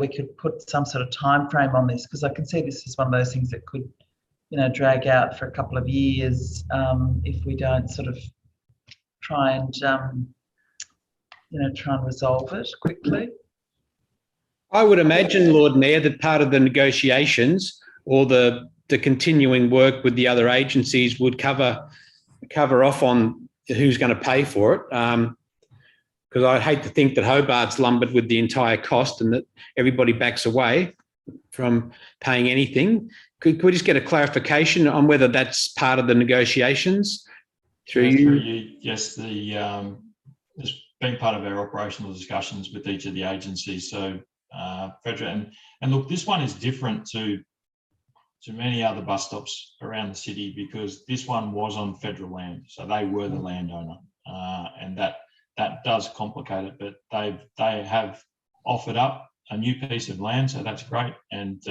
could put some sort of time frame on this, because I can see this is one of those things that could, drag out for a couple of years if we don't sort of try and resolve it quickly. I would imagine, Lord Mayor, that part of the negotiations or the continuing work with the other agencies would cover off on who's going to pay for it. Because I'd hate to think that Hobart's lumbered with the entire cost and that everybody backs away from paying anything. Could we just get a clarification on whether that's part of the negotiations through you? Yes, it's been part of our operational discussions with each of the agencies. So, Frederick, and look, this one is different to many other bus stops around the city because this one was on federal land, so they were the landowner, and that does complicate it. But they have offered up a new piece of land, so that's great. And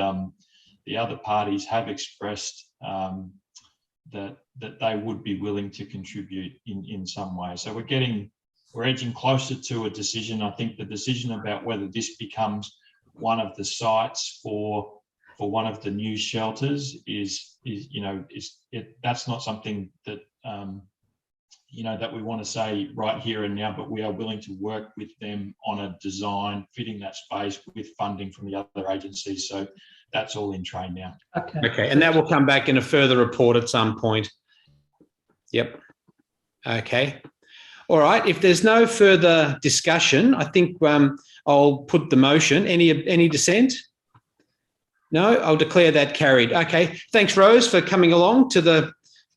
the other parties have expressed that they would be willing to contribute in some way. So we're edging closer to a decision. I think the decision about whether this becomes one of the sites for one of the new shelters that's not something that that we want to say right here and now, but we are willing to work with them on a design fitting that space with funding from the other agencies. So that's all in train now. Okay, and that will come back in a further report at some point. Yep. Okay. All right. If there's no further discussion, I think I'll put the motion. Any dissent? No, I'll declare that carried. Okay. Thanks, Rose, for coming along to the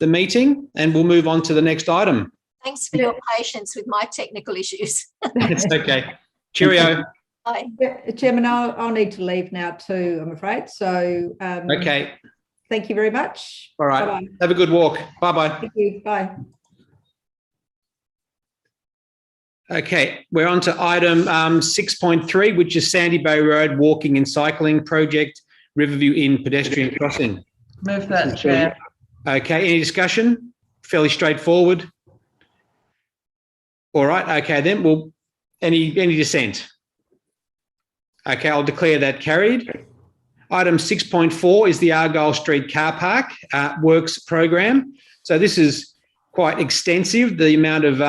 meeting, and we'll move on to the next item. Thanks for your patience with my technical issues. That's okay. Cheerio. Bye. Chairman, I'll need to leave now too, I'm afraid. So okay. Thank you very much. All right. Bye-bye. Have a good walk. Bye-bye. Thank you. Bye. Okay, we're on to item 6.3, which is Sandy Bay Road Walking and Cycling Project, Riverview Inn Pedestrian Crossing. Move that, Chair. Okay, any discussion? Fairly straightforward. All right, okay then. Well, any dissent? Okay, I'll declare that carried. Item 6.4 is the Argyll Street Car Park Works Program. So this is quite extensive, the amount of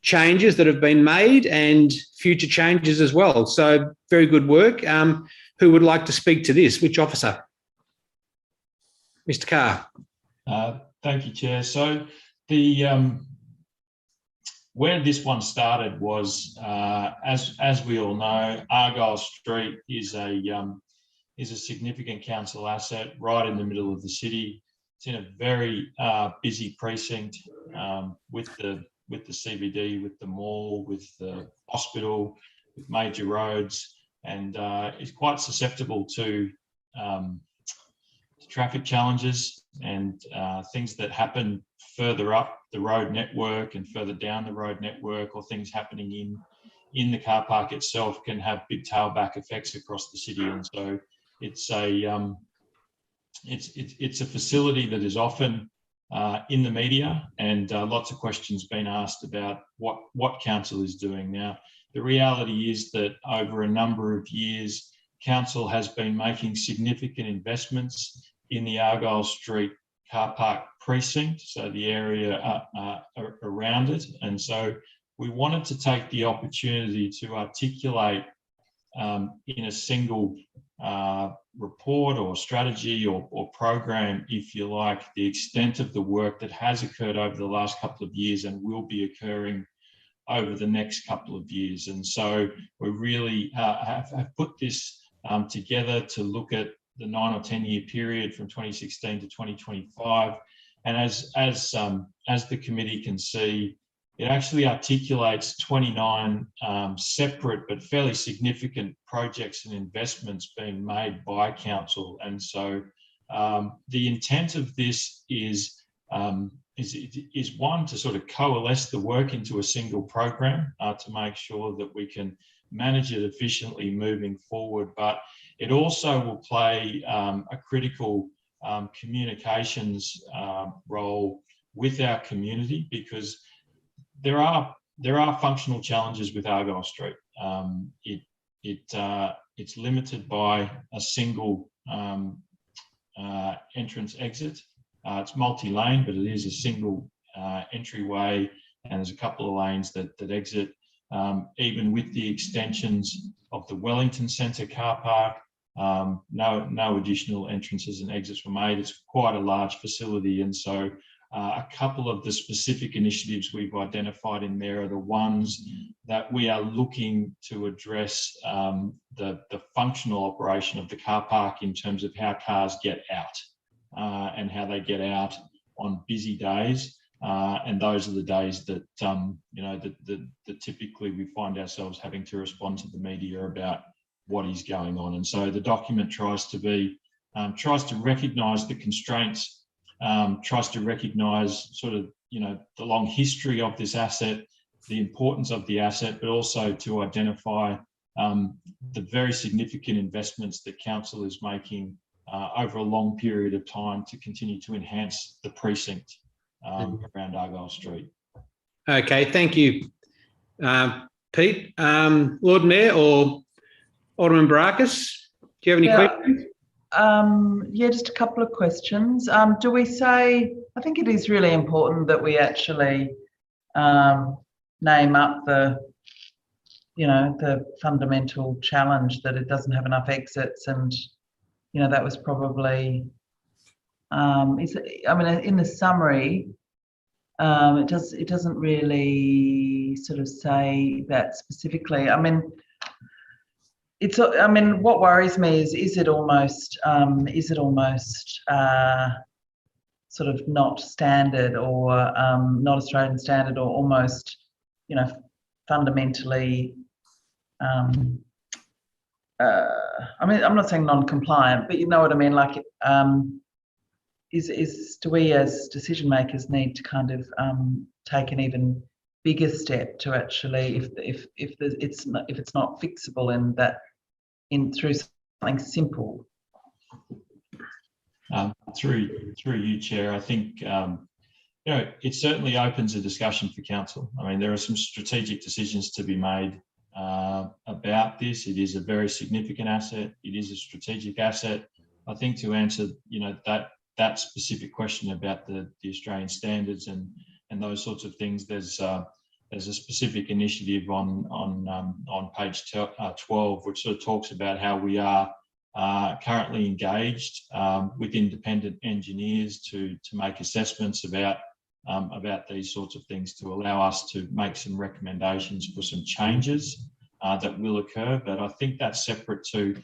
changes that have been made and future changes as well. So very good work. Who would like to speak to this? Which officer? Mr. Carr. Thank you, Chair. So the where this one started was, as we all know, Argyll Street is a significant council asset right in the middle of the city. It's in a very busy precinct with the CBD, with the mall, with the hospital, with major roads, and is quite susceptible to traffic challenges and things that happen further up the road network and further down the road network, or things happening in the car park itself can have big tailback effects across the city. And so it's a facility that is often in the media, and lots of questions been asked about what council is doing. Now, the reality is that over a number of years, council has been making significant investments in the Argyll Street car park precinct, so the area around it. And so we wanted to take the opportunity to articulate in a single report or strategy or program, if you like, the extent of the work that has occurred over the last couple of years and will be occurring over the next couple of years. And so we really have put this together to look at the 9 or 10 year period from 2016 to 2025. And as the committee can see, it actually articulates 29 separate but fairly significant projects and investments being made by council. And so the intent of this is one, to sort of coalesce the work into a single program to make sure that we can manage it efficiently moving forward. But it also will play a critical communications role with our community, because there are functional challenges with Argyll Street. It's limited by a single entrance exit. It's multi-lane, but it is a single entryway, and there's a couple of lanes that exit. Even with the extensions of the Wellington Centre car park, no additional entrances and exits were made. It's quite a large facility, and so a couple of the specific initiatives we've identified in there are the ones that we are looking to address the functional operation of the car park in terms of how cars get out and how they get out on busy days. And those are the days that, that typically we find ourselves having to respond to the media about what is going on. And so the document tries to recognise the constraints, tries to recognise sort of, the long history of this asset, the importance of the asset, but also to identify the very significant investments that council is making over a long period of time to continue to enhance the precinct around Argyll Street. Okay, thank you, Pete. Lord Mayor or Alderman Barakis, do you have any questions? Yeah, just a couple of questions. Do we say, I think it is really important that we actually name up the fundamental challenge that it doesn't have enough exits, and that was probably in the summary it doesn't really sort of say that specifically. What worries me is it almost sort of not standard, or not Australian standard, or almost fundamentally I'm not saying non-compliant, but you know what I mean, like do we as decision makers need to kind of take an even bigger step to actually, if it's not fixable through something simple. Through you, Chair, I think it certainly opens a discussion for council. I mean, there are some strategic decisions to be made about this. It is a very significant asset. It is a strategic asset. I think to answer, that specific question about the Australian standards and those sorts of things, there's a specific initiative on page 12, which sort of talks about how we are currently engaged with independent engineers to make assessments about these sorts of things, to allow us to make some recommendations for some changes that will occur. But I think that's separate to,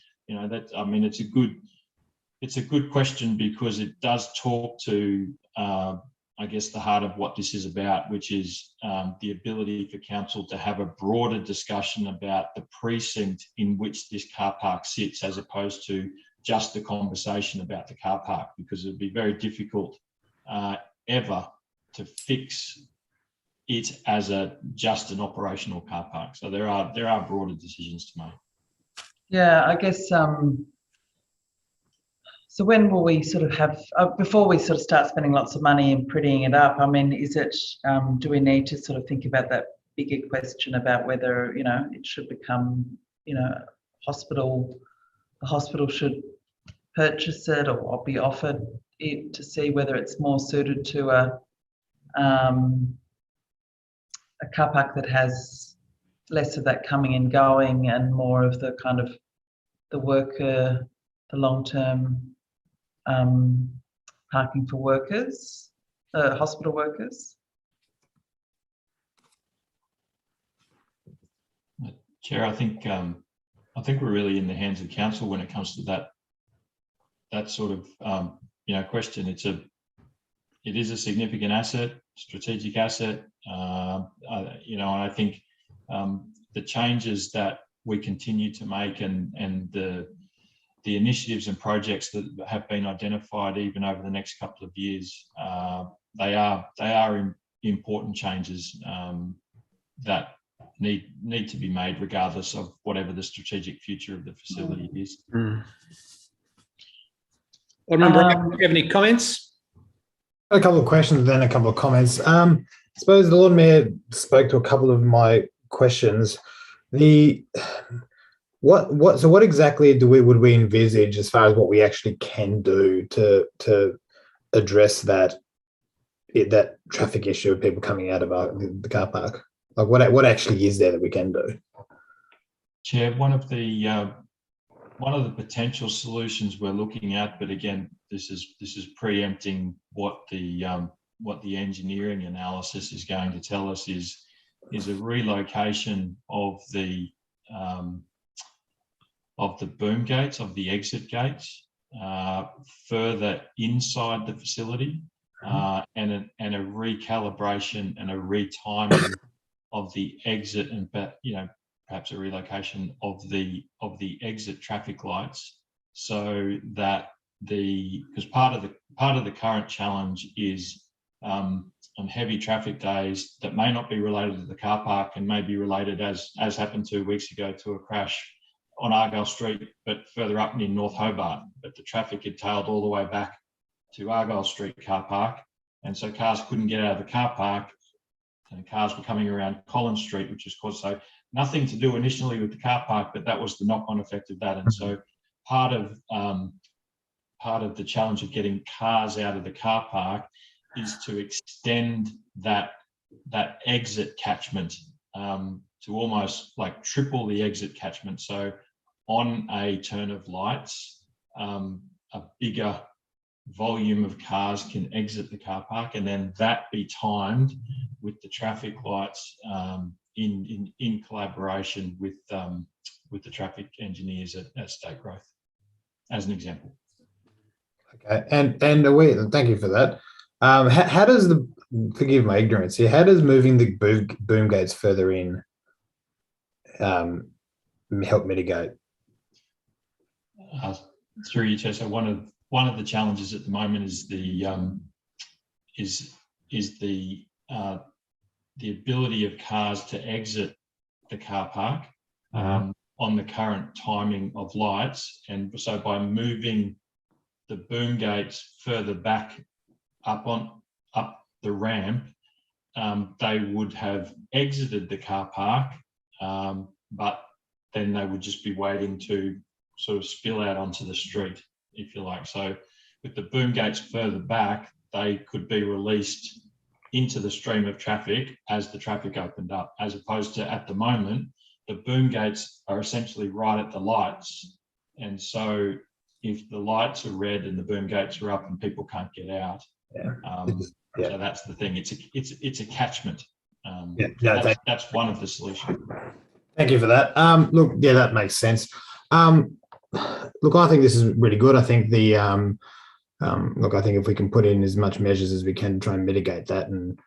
it's a good question, because it does talk to, I guess, the heart of what this is about, which is the ability for council to have a broader discussion about the precinct in which this car park sits, as opposed to just the conversation about the car park, because it'd be very difficult ever to fix it as just an operational car park. So there are broader decisions to make. Yeah, I guess. So when will we sort of have, before we sort of start spending lots of money and prettying it up, I mean, is it, do we need to sort of think about that bigger question about whether, it should become, the hospital should purchase it or be offered it, to see whether it's more suited to a car park that has less of that coming and going and more of the kind of the worker, the long-term parking for workers, hospital workers. Chair, I think we're really in the hands of council when it comes to that sort of question. It is a significant asset, strategic asset. I think the changes that we continue to make and the initiatives and projects that have been identified even over the next couple of years, they are important changes that need to be made, regardless of whatever the strategic future of the facility is. Do you have any comments? A couple of questions, then a couple of comments. I suppose the Lord Mayor spoke to a couple of my questions. What exactly would we envisage as far as what we actually can do to address that traffic issue of people coming out of the car park? Like what actually is there that we can do? Chair, one of the potential solutions we're looking at, but again, this is preempting what the engineering analysis is going to tell us, is a relocation of the boom gates, of the exit gates, further inside the facility, and a recalibration and a retiming of the exit, and perhaps a relocation of the exit traffic lights, so that because part of the current challenge is on heavy traffic days that may not be related to the car park and may be related, as happened 2 weeks ago, to a crash on Argyll Street, but further up near North Hobart. But the traffic had tailed all the way back to Argyll Street car park, and so cars couldn't get out of the car park, and cars were coming around Collins Street, which was caused. So nothing to do initially with the car park, but that was the knock-on effect of that. And so part of the challenge of getting cars out of the car park is to extend that exit catchment to almost like triple the exit catchment. So on a turn of lights, a bigger volume of cars can exit the car park, and then that be timed with the traffic lights in collaboration with the traffic engineers at State Growth, as an example. Okay, and thank you for that. How does forgive my ignorance here, how does moving the boom gates further in help mitigate? Through you, Chair. So one of the challenges at the moment is the the ability of cars to exit the car park on the current timing of lights. And so by moving the boom gates further back up the ramp, they would have exited the car park, but then they would just be waiting to sort of spill out onto the street, if you like. So with the boom gates further back, they could be released into the stream of traffic as the traffic opened up, as opposed to at the moment, the boom gates are essentially right at the lights. And so if the lights are red and the boom gates are up and people can't get out, so that's the thing. It's a catchment. That's one of the solutions. Thank you for that. Look, yeah, that makes sense. Look, I think this is really good. I think the look, I think if we can put in as much measures as we can to try and mitigate that and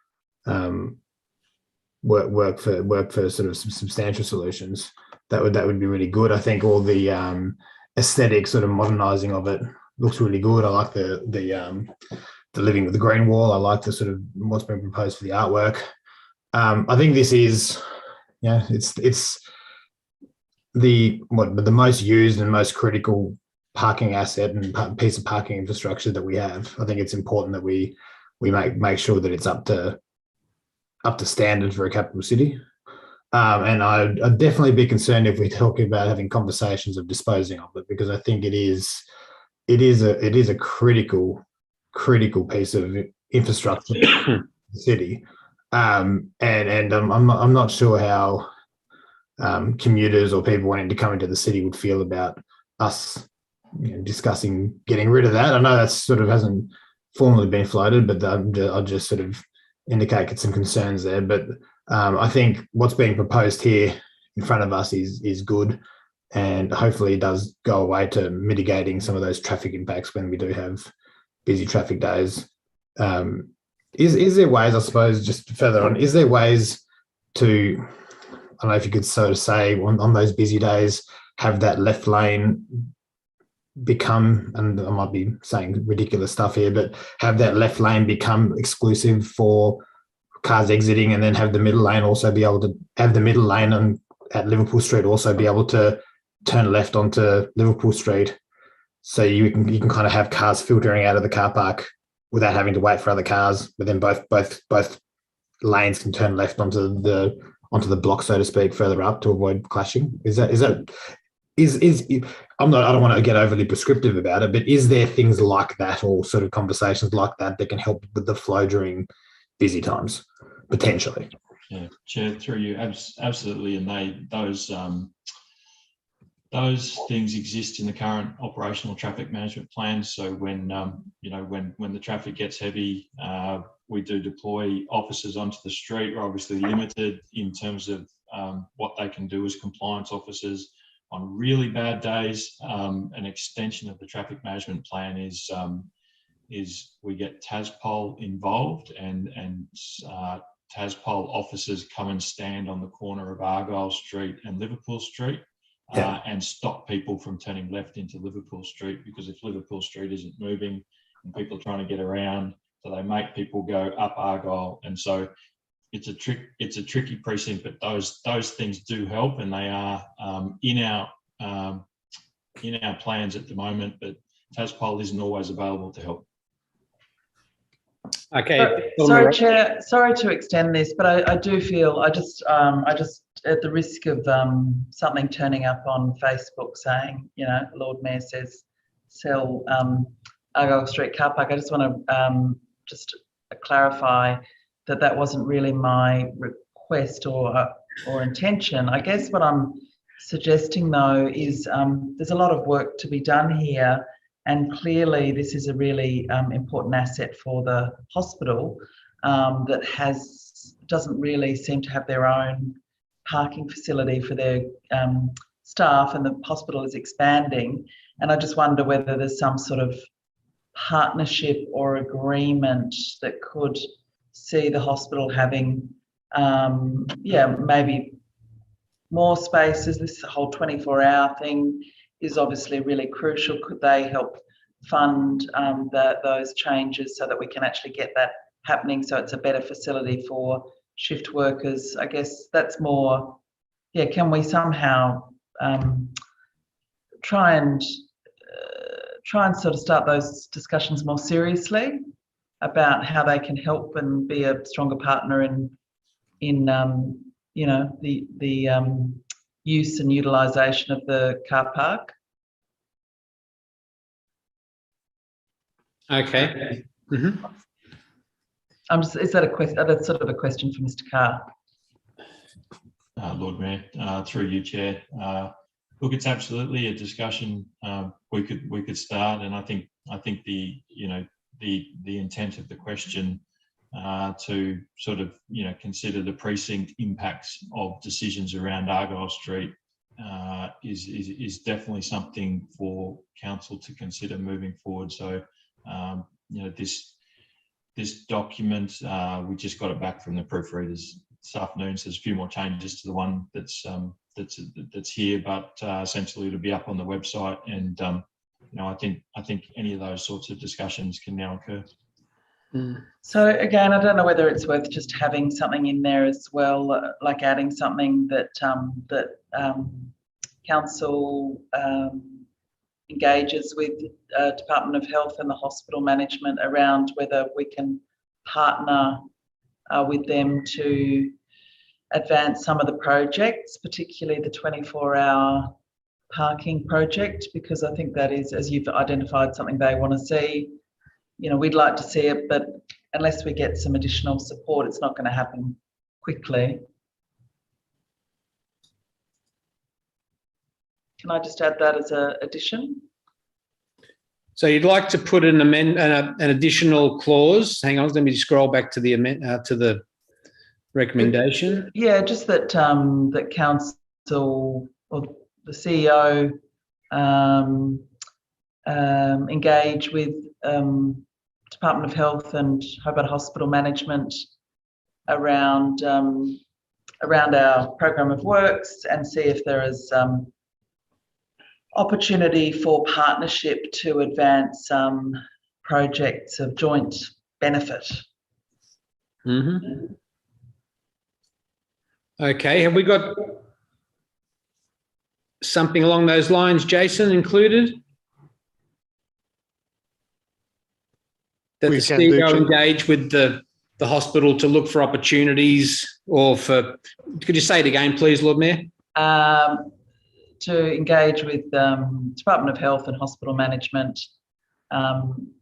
work for sort of some substantial solutions, that would be really good. I think all the aesthetic sort of modernising of it looks really good. I like the living with the green wall. I like the sort of what's been proposed for the artwork. I think this is, it's the most used and most critical parking asset and piece of parking infrastructure that we have. I think it's important that we make sure that it's up to standard for a capital city. And I'd definitely be concerned if we're talking about having conversations of disposing of it, because I think it is a critical piece of infrastructure in the city. And I'm not sure how commuters or people wanting to come into the city would feel about us discussing getting rid of that. I know that sort of hasn't formally been floated, but I'll just sort of indicate some concerns there. But I think what's being proposed here in front of us is good, and hopefully it does go away to mitigating some of those traffic impacts when we do have busy traffic days. Is there ways, I suppose, just further on, is there ways to, I don't know if you could sort of say on those busy days, have that left lane become, and I might be saying ridiculous stuff here, but have that left lane become exclusive for cars exiting, and then have the middle lane also be able to have the middle lane at Liverpool Street also be able to turn left onto Liverpool Street, so you can kind of have cars filtering out of the car park without having to wait for other cars, but then both lanes can turn left onto the block, so to speak, further up to avoid clashing. I don't want to get overly prescriptive about it, but is there things like that, or sort of conversations like that can help with the flow during busy times, potentially? Yeah, Chair, through you, absolutely. And those things exist in the current operational traffic management plan. So when when the traffic gets heavy, we do deploy officers onto the street. We're obviously limited in terms of what they can do as compliance officers. On really bad days, an extension of the traffic management plan is we get TASPOL involved, and TASPOL officers come and stand on the corner of Argyll Street and Liverpool Street and stop people from turning left into Liverpool Street, because if Liverpool Street isn't moving and people are trying to get around, so they make people go up Argyll. And so it's a tricky precinct, but those things do help, and they are in our plans at the moment, but TASPOL isn't always available to help. Okay. Sorry, Chair. Sorry to extend this, but I do feel I just at the risk of something turning up on Facebook saying, Lord Mayor says sell Argyll Street car park. I just want to just clarify that wasn't really my request or intention. I guess what I'm suggesting though is there's a lot of work to be done here. And clearly, this is a really important asset for the hospital that doesn't really seem to have their own parking facility for their staff, and the hospital is expanding. And I just wonder whether there's some sort of partnership or agreement that could see the hospital having, maybe more spaces. This whole 24-hour thing is obviously really crucial. Could they help fund those changes so that we can actually get that happening, so it's a better facility for shift workers. I guess that's more, yeah, can we somehow try and sort of start those discussions more seriously about how they can help and be a stronger partner in you know, the use and utilisation of the car park. Okay. Mm-hmm. Is that a question? That's sort of a question for Mr. Carr. Lord Mayor, through you, Chair. Look, it's absolutely a discussion we could start, and I think the intent of the question to sort of consider the precinct impacts of decisions around Argyll Street is definitely something for council to consider moving forward. So this document, we just got it back from the proofreaders this afternoon. So there's a few more changes to the one that's here, but essentially it'll be up on the website. And I think any of those sorts of discussions can now occur. So again, I don't know whether it's worth just having something in there as well, like adding something that council engages with Department of Health and the hospital management around whether we can partner with them to advance some of the projects, particularly the 24-hour parking project, because I think that is, as you've identified, something they want to see. We'd like to see it, but unless we get some additional support, it's not going to happen quickly. Can I just add that as an addition? So you'd like to put an additional clause. Hang on, let me scroll back to the recommendation. Yeah, just that that council or the CEO engage with Department of Health and Hobart Hospital Management around our program of works and see if there is opportunity for partnership to advance projects of joint benefit. Mm-hmm. Okay, have we got something along those lines, Jason, included? That the CEO engage with the hospital to look for opportunities, or for, could you say it again, please, Lord Mayor? To engage with Department of Health and Hospital Management.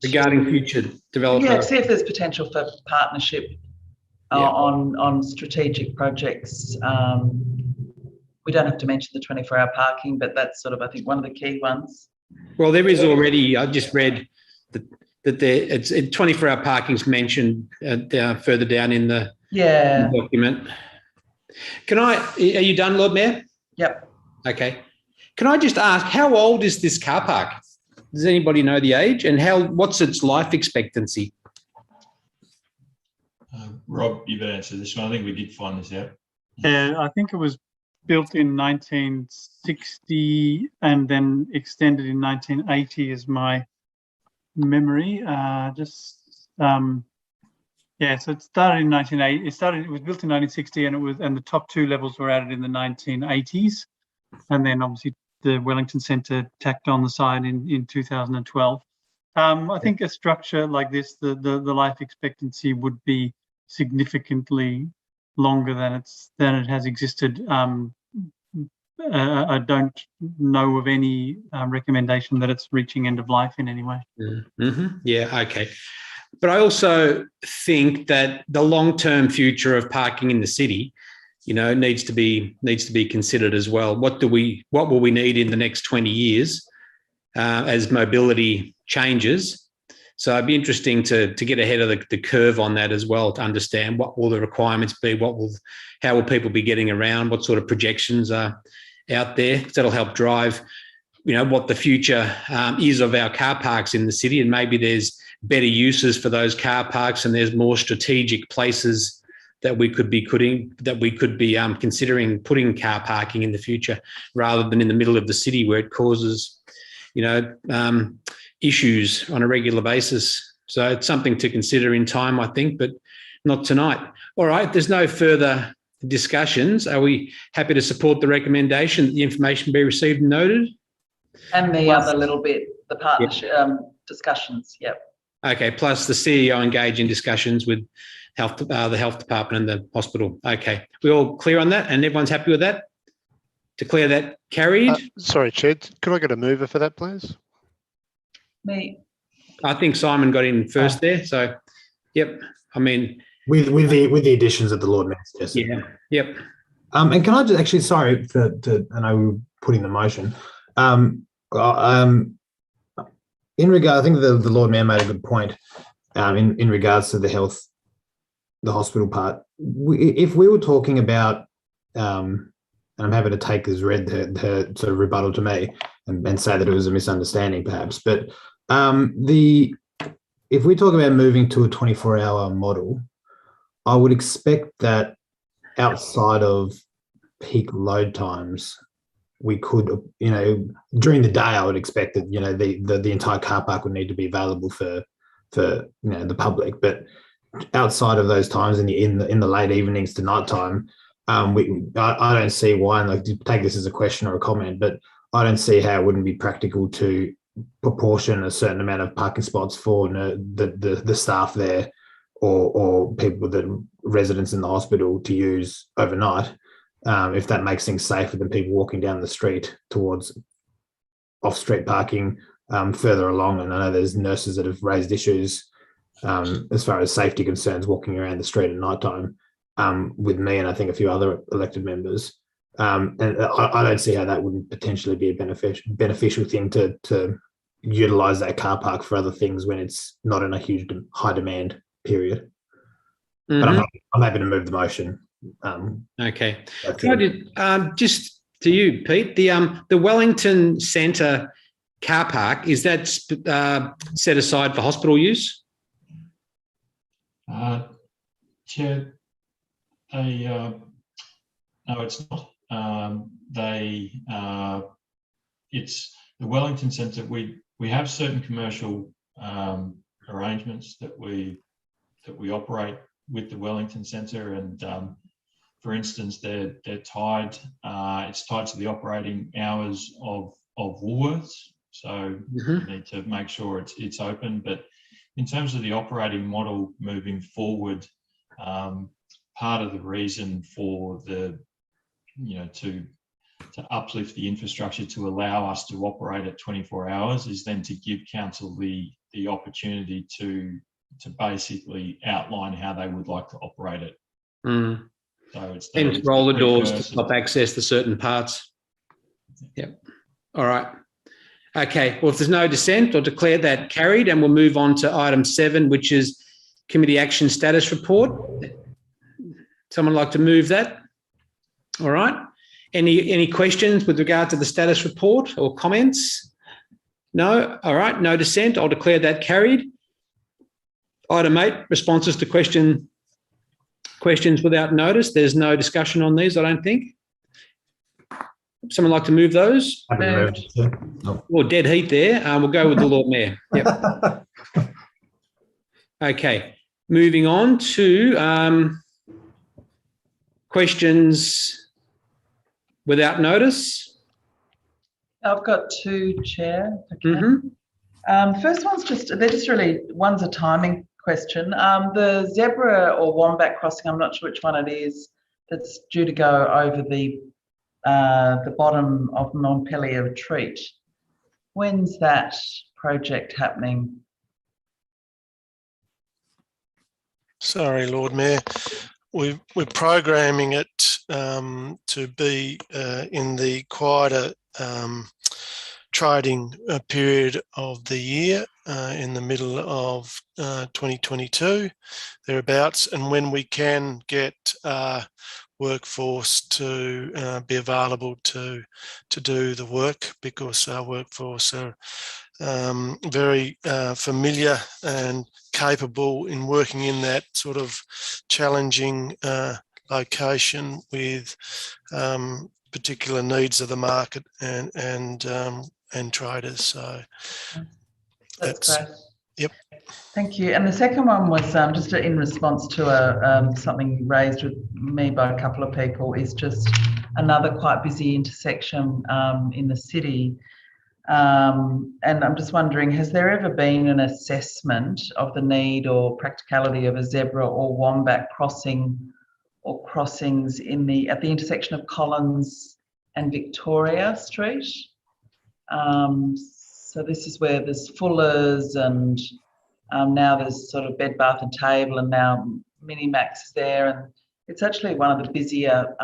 Regarding future development. Yeah, see if there's potential for partnership on strategic projects. We don't have to mention the 24-hour parking, but that's sort of, I think, one of the key ones. Well, there is already, I just read that it's 24-hour parking's mentioned further down in the document. Are you done, Lord Mayor? Yep. Okay. Can I just ask, how old is this car park? Does anybody know the age, and what's its life expectancy? Rob, you've answered this one. I think we did find this out. Yeah, I think it was built in 1960 and then extended in 1980 is my memory. So it started in 1980. It was built in 1960, and the top two levels were added in the 1980s, and then obviously the Wellington Centre tacked on the side in 2012. I think a structure like this, the life expectancy would be significantly longer than it has existed. I don't know of any recommendation that it's reaching end of life in any way. Mm-hmm. Yeah, okay. But I also think that the long-term future of parking in the city, needs to be considered as well. What will we need in the next 20 years as mobility changes? So it'd be interesting to get ahead of the curve on that as well, to understand what will the requirements be, how will people be getting around, what sort of projections are out there. That'll help drive, what the future is of our car parks in the city, and maybe there's better uses for those car parks, and there's more strategic places that we could be considering putting car parking in the future, rather than in the middle of the city where it causes, issues on a regular basis. So it's something to consider in time, I think, but Not tonight. All right, there's no further discussions. Are we happy to support the recommendation that the information be received and noted? And the other little bit, the partnership discussions, yep. Okay, plus the CEO engage in discussions with the health department and the hospital. Okay, we all clear on that and everyone's happy with that? Declare that carried. Sorry, Chair, could I get a mover for that, please? Me. I think Simon got in first there. So, yep, I mean. With the additions that the Lord Mayor suggested. Yeah, yep. And can I just actually, sorry, I know we were putting the motion. In regard, I think the Lord Mayor made a good point in regards to the hospital part. If we were talking about, and I'm happy to take as read her sort of rebuttal to me and say that it was a misunderstanding perhaps, but if we talk about moving to a 24-hour model, I would expect that outside of peak load times, we could, during the day, I would expect that, the entire car park would need to be available for the public. But outside of those times in the late evenings to nighttime, I don't see why, and take this as a question or a comment, but I don't see how it wouldn't be practical to proportion a certain amount of parking spots for the staff there or people, the residents in the hospital to use overnight. If that makes things safer than people walking down the street towards off-street parking further along. And I know there's nurses that have raised issues as far as safety concerns walking around the street at night time with me and I think a few other elected members. And I don't see how that wouldn't potentially be a beneficial thing to utilise that car park for other things when it's not in a huge high demand period. Mm-hmm. But I'm happy to move the motion. Okay. Just to you, Pete, the Wellington Centre car park, is that set aside for hospital use? Chair, no, it's not. It's the Wellington Centre. We have certain commercial arrangements that we operate with the Wellington Centre, and for instance, they're tied. It's tied to the operating hours of Woolworths, so you need to make sure it's open. But in terms of the operating model moving forward, part of the reason for to uplift the infrastructure to allow us to operate at 24 hours is then to give council the opportunity to basically outline how they would like to operate it. Mm. So it's roller doors to stop access to certain parts. Yep. All right. Okay. Well, if there's no dissent, I'll declare that carried, and we'll move on to item 7, which is committee action status report. Someone like to move that? All right. Any questions with regard to the status report or comments? No? All right. No dissent. I'll declare that carried. Item 8, responses to questions without notice. There's no discussion on these, I don't think. Someone like to move those? Or dead heat there. We'll go with the Lord Mayor. Yep. Okay. Moving on to questions without notice. I've got 2, Chair. Okay. First one's one's a timing question. The zebra or wombat crossing, I'm not sure which one it is, that's due to go over the bottom of Montpellier Retreat. When's that project happening? Sorry, Lord Mayor. We're programming it to be in the quieter trading period of the year in the middle of 2022, thereabouts, and when we can get workforce to be available to do the work, because our workforce are very familiar and capable in working in that sort of challenging location with particular needs of the market and traders. So that's great. Yep. Thank you. And the second one was just in response to something raised with me by a couple of people, is just another quite busy intersection in the city. And I'm just wondering, has there ever been an assessment of the need or practicality of a zebra or wombat crossing or crossings at the intersection of Collins and Victoria Street? So this is where there's Fuller's and now there's sort of Bed Bath and Table, and now Minimax is there, and it's actually one of the busier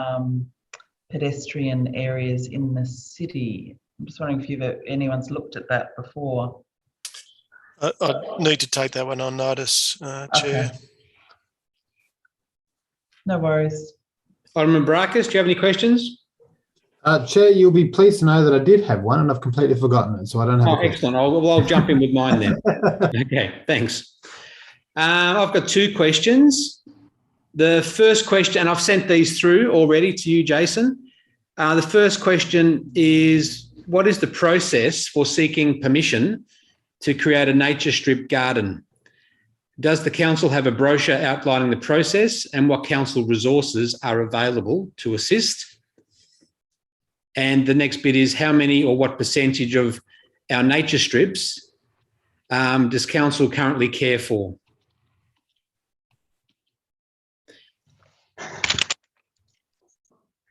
pedestrian areas in the city. I'm just wondering if anyone's looked at that before. I need to take that one on notice, Chair. Okay. No worries. Alderman Baracus, do you have any questions? Chair, you'll be pleased to know that I did have one and I've completely forgotten it, so I don't have a question. Excellent. I'll jump in with mine then. Okay, thanks. I've got two questions. The first question, and I've sent these through already to you, Jason. The first question is, what is the process for seeking permission to create a nature strip garden? Does the council have a brochure outlining the process and what council resources are available to assist? And the next bit is, how many or what percentage of our nature strips does council currently care for?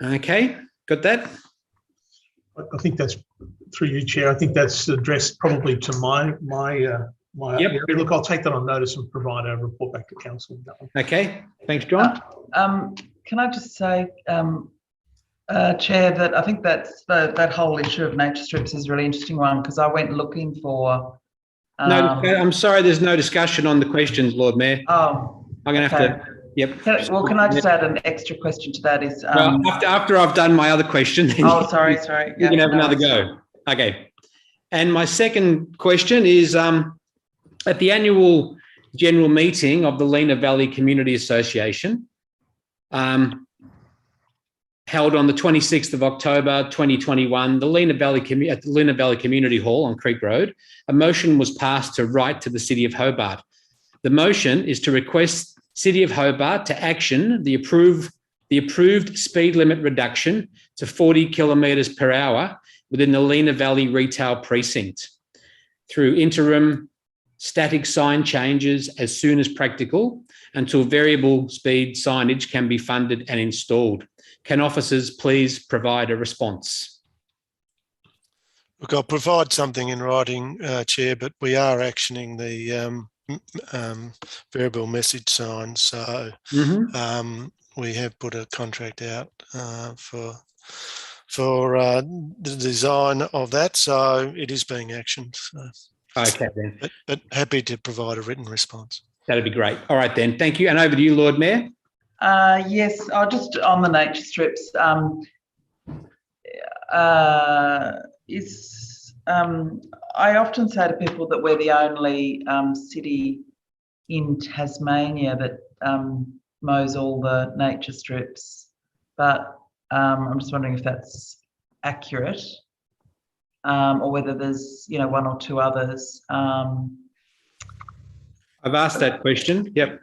Okay, got that? I think that's, through you, Chair, I think that's addressed probably to my Yep. area. Look, I'll take that on notice and provide a report back to council. Okay, thanks, John. Can I just say, Chair, that I think that's that whole issue of nature strips is a really interesting one, because I went looking for... No, I'm sorry, there's no discussion on the questions, Lord Mayor. Oh, I'm going to have to... Yep. Can I just add an extra question to that? Is well, after I've done my other question, then sorry. You can have another go. Okay. And my second question is, at the annual general meeting of the Lena Valley Community Association, held on the 26th of October 2021, at the Lena Valley Community Hall on Creek Road, a motion was passed to write to the City of Hobart. The motion is to request City of Hobart to action the approved speed limit reduction to 40 kilometres per hour within the Lena Valley Retail Precinct through interim static sign changes as soon as practical until variable speed signage can be funded and installed. Can officers please provide a response? Look, I'll provide something in writing, Chair, but we are actioning the variable message signs. So we have put a contract out for the design of that. So it is being actioned. So. Okay, then. But happy to provide a written response. That'd be great. All right, then. Thank you. And over to you, Lord Mayor. Yes, just on the nature strips. I often say to people that we're the only city in Tasmania that mows all the nature strips, but I'm just wondering if that's accurate, or whether there's one or two others. I've asked that question. Yep.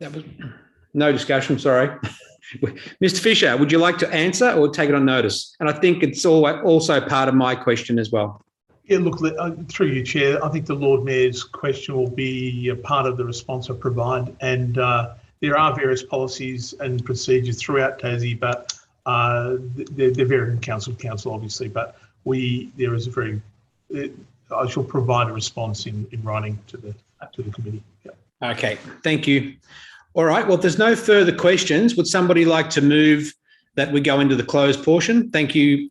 That was no discussion. Sorry. Mr. Fisher, would you like to answer or take it on notice? And I think it's also part of my question as well. Yeah, look, through you, Chair, I think the Lord Mayor's question will be a part of the response I provide. And there are various policies and procedures throughout Tassie, but they're varying council to council, obviously. But there is a very, I shall provide a response in writing to the committee. Yeah. Okay, thank you. All right, well, if there's no further questions, would somebody like to move that we go into the closed portion? Thank you.